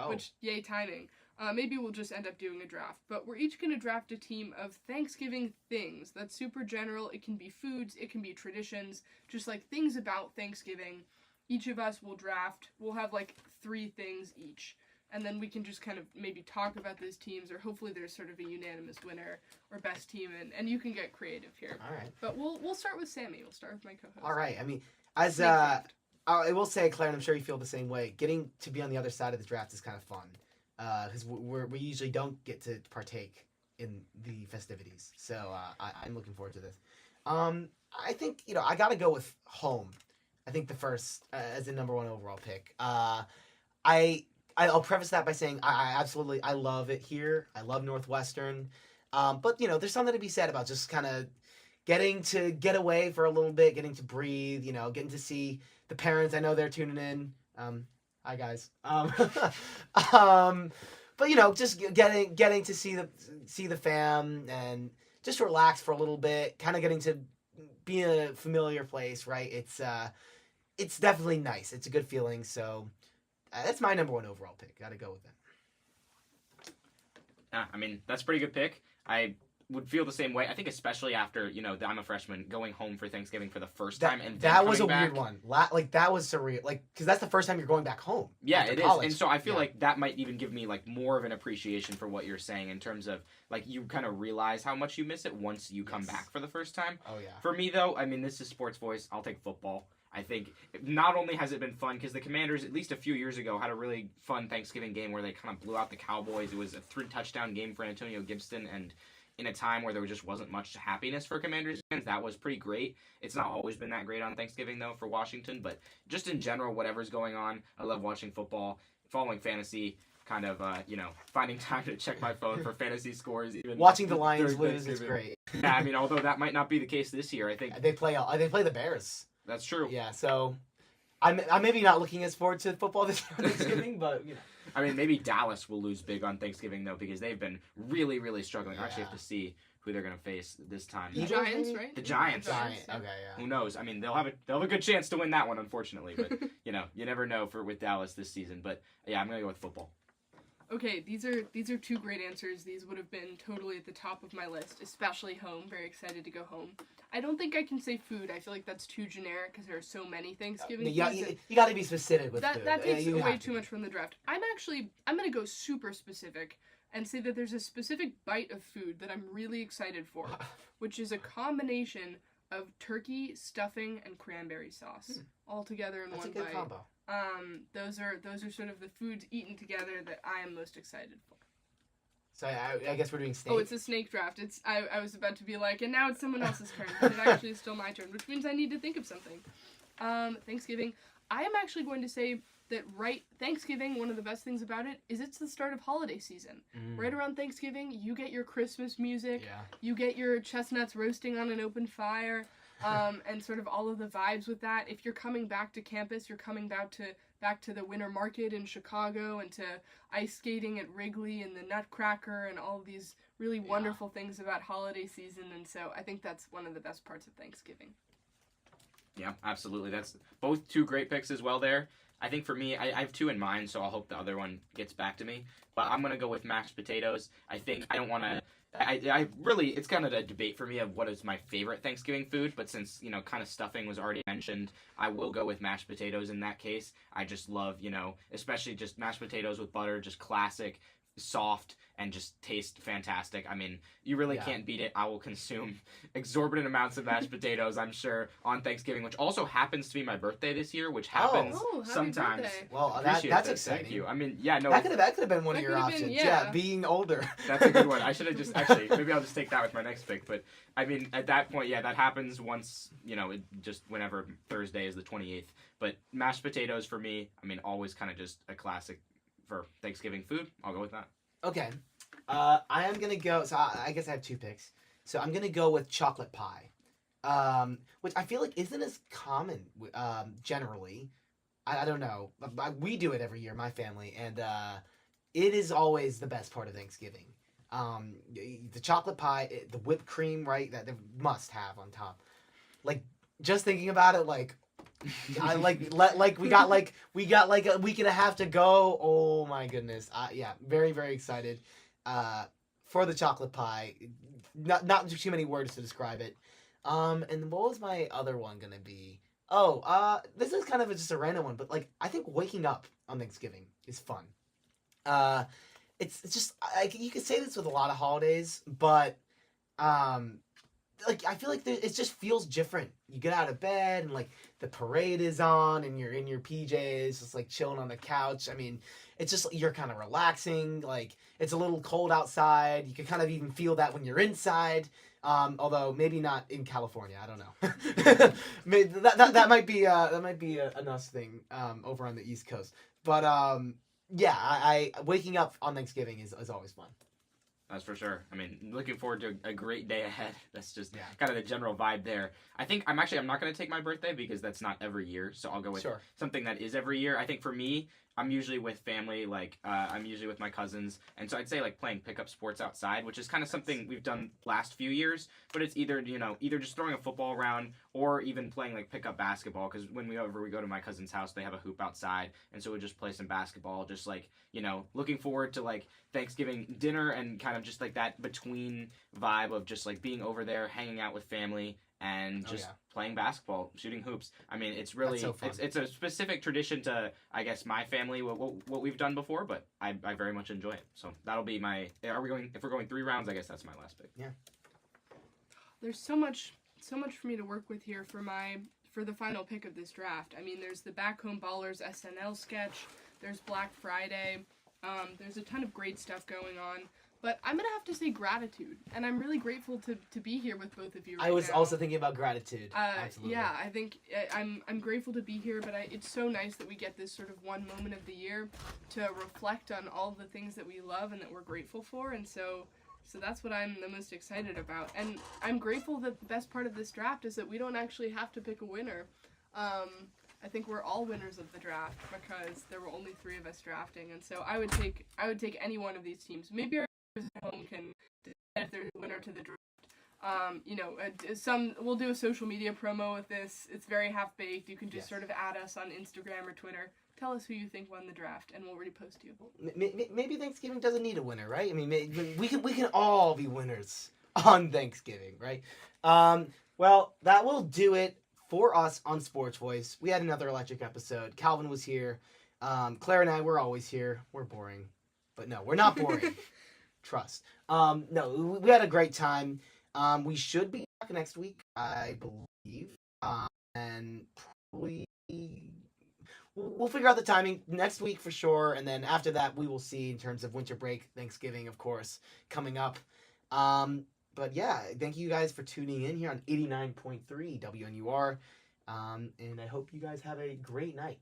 Speaker 2: which, yay timing. Maybe we'll just end up doing a draft. But we're each going to draft a team of Thanksgiving things. That's super general. It can be foods, it can be traditions, just things about Thanksgiving. Each of us will draft. We'll have 3 things each. And then we can just kind of maybe talk about those teams, or hopefully there's sort of a unanimous winner or best team, and you can get creative here.
Speaker 1: All right.
Speaker 2: But we'll start with Sammy. We'll start with my co-host.
Speaker 1: All right. I mean, I will say, Claire, and I'm sure you feel the same way, getting to be on the other side of the draft is kind of fun. Because we usually don't get to partake in the festivities. So I'm looking forward to this. I think, I got to go with home. I think the first, as the number 1 overall pick. I'll preface that by saying I love it here. I love Northwestern. But, there's something to be said about just kind of getting to get away for a little bit, getting to breathe, getting to see the parents. I know they're tuning in. Hi, guys. But, just getting to see the fam and just relax for a little bit, kind of getting to be in a familiar place, right? It's definitely nice. It's a good feeling, so... that's my number 1 overall pick. Got to go with that.
Speaker 3: I mean, that's a pretty good pick. I would feel the same way. I think especially after, I'm a freshman, going home for Thanksgiving for the first time. And
Speaker 1: that was a weird one. That was surreal. Because that's the first time you're going back home.
Speaker 3: Yeah, it college. Is. And so I feel like that might even give me, more of an appreciation for what you're saying in terms of, you kind of realize how much you miss it once you come back for the first time.
Speaker 1: Oh, yeah.
Speaker 3: For me, though, I mean, this is Sports Voice. I'll take football. I think not only has it been fun, because the Commanders, at least a few years ago, had a really fun Thanksgiving game where they kind of blew out the Cowboys. It was a 3-touchdown game for Antonio Gibson, and in a time where there just wasn't much happiness for Commanders fans, that was pretty great. It's not always been that great on Thanksgiving, though, for Washington, but just in general, whatever's going on, I love watching football, following fantasy, kind of, finding time to check my phone for fantasy scores. Even
Speaker 1: watching the Lions lose is great.
Speaker 3: Yeah, I mean, although that might not be the case this year, I think
Speaker 1: they play the Bears.
Speaker 3: That's true.
Speaker 1: Yeah, so I'm maybe not looking as forward to football this Thanksgiving, but
Speaker 3: I mean, maybe Dallas will lose big on Thanksgiving though, because they've been really, really struggling. I actually have to see who they're gonna face this time.
Speaker 2: The Giants, right?
Speaker 3: The Giants.
Speaker 1: Okay, yeah.
Speaker 3: Who knows? I mean, they'll have a good chance to win that one, unfortunately. But you never know with Dallas this season. But yeah, I'm gonna go with football.
Speaker 2: Okay, these are 2 great answers. These would have been totally at the top of my list, especially home. Very excited to go home. I don't think I can say food. I feel like that's too generic because there are so many Thanksgiving foods.
Speaker 1: You got to be specific with
Speaker 2: that.
Speaker 1: Food.
Speaker 2: That takes away too much from the draft. I'm going to go super specific and say that there's a specific bite of food that I'm really excited for, which is a combination of turkey, stuffing, and cranberry sauce all together in one bite.
Speaker 1: That's a good combo.
Speaker 2: Those are sort of the foods eaten together that I am most excited for.
Speaker 1: So I guess we're doing snake.
Speaker 2: Oh, it's a snake draft. I was about to be like, and now it's someone else's turn, but it actually is still my turn, which means I need to think of something. Thanksgiving. I am actually going to say that Thanksgiving, one of the best things about it is it's the start of holiday season. Right around Thanksgiving, you get your Christmas music, you get your chestnuts roasting on an open fire, and sort of all of the vibes with that. If you're coming back to campus, you're coming back to back to the winter market in Chicago and to ice skating at Wrigley and the Nutcracker and all of these really wonderful things about holiday season. And so I think that's one of the best parts of Thanksgiving.
Speaker 3: Yeah, absolutely. That's both two great picks as well there. I think for me, I have two in mind, so I'll hope the other one gets back to me. But I'm going to go with mashed potatoes. I think I don't want to... I really, it's kind of a debate for me of what is my favorite Thanksgiving food, but since, kind of stuffing was already mentioned, I will go with mashed potatoes in that case. I just love, especially just mashed potatoes with butter, just classic, soft, and just taste fantastic. I mean, you really can't beat it. I will consume exorbitant amounts of mashed potatoes, I'm sure, on Thanksgiving, which also happens to be my birthday this year, which happens sometimes.
Speaker 2: Birthday.
Speaker 1: Well, that's exciting.
Speaker 3: Thank you. I mean, yeah, no.
Speaker 1: That could have been one of your options. Being older.
Speaker 3: That's a good one. I should have just, actually, maybe I'll just take that with my next pick. But, I mean, at that point, that happens once, just whenever Thursday is the 28th. But mashed potatoes for me, I mean, always kind of just a classic for Thanksgiving food. I'll go with that.
Speaker 1: Okay. I am going to go, so I guess I have two picks. So I'm going to go with chocolate pie, which I feel like isn't as common generally. I don't know. We do it every year, my family, and it is always the best part of Thanksgiving. The chocolate pie, the whipped cream, right, that they must have on top. Like, just thinking about it, like, we got like a week and a half to go. Oh my goodness. Very, very excited for the chocolate pie. Not too many words to describe it. And what was my other one gonna be? This is kind of just a random one, but like I think waking up on Thanksgiving is fun. It's just you could say this with a lot of holidays, but like I feel like it just feels different. You get out of bed and like the parade is on and you're in your PJs, just like chilling on the couch. I mean, it's just you're kind of relaxing. Like it's a little cold outside. You can kind of even feel that when you're inside. Although maybe not in California. I don't know. Maybe that might be an us thing over on the East Coast. But I waking up on Thanksgiving is always fun.
Speaker 3: That's for sure. I mean, looking forward to a great day ahead. That's just kind of the general vibe there. I think I'm not going to take my birthday because that's not every year. So I'll go with something that is every year. I think for me, I'm usually with family. Like I'm usually with my cousins. And so I'd say like playing pickup sports outside, which is kind of something we've done last few years. But it's either just throwing a football around or even playing like pickup basketball. Because when we go to my cousin's house, they have a hoop outside. And so we just play some basketball. Just like, looking forward to like Thanksgiving dinner and kind of just like that between vibe of just like being over there, hanging out with family and just playing basketball, shooting hoops. I mean, it's really, so it's a specific tradition to, I guess, my family, what we've done before, but I very much enjoy it. So that'll be if we're going 3 rounds, I guess that's my last pick.
Speaker 1: Yeah.
Speaker 2: There's so much for me to work with here for the final pick of this draft. I mean, there's the Back Home Ballers SNL sketch, there's Black Friday, there's a ton of great stuff going on. But I'm going to have to say gratitude, and I'm really grateful to be here with both of you right now.
Speaker 1: I was also thinking about gratitude. Absolutely.
Speaker 2: Yeah, I think I'm grateful to be here, but it's so nice that we get this sort of one moment of the year to reflect on all the things that we love and that we're grateful for, and so that's what I'm the most excited about. And I'm grateful that the best part of this draft is that we don't actually have to pick a winner. I think we're all winners of the draft because there were only 3 of us drafting, and so I would take any one of these teams. Maybe our at home can decide if there's a winner to the draft. We'll do a social media promo with this. It's very half-baked. You can just sort of add us on Instagram or Twitter. Tell us who you think won the draft, and we'll repost you.
Speaker 1: Maybe Thanksgiving doesn't need a winner, right? I mean, we can all be winners on Thanksgiving, right? Well, that will do it for us on Sports Voice. We had another electric episode. Calvin was here. Claire and I, we're always here. We're boring. But no, we're not boring. Trust. No, we had a great time. We should be back next week, I believe. And probably we'll figure out the timing next week for sure. And then after that, we will see in terms of winter break, Thanksgiving, of course, coming up. But yeah, thank you guys for tuning in here on 89.3 WNUR. And I hope you guys have a great night.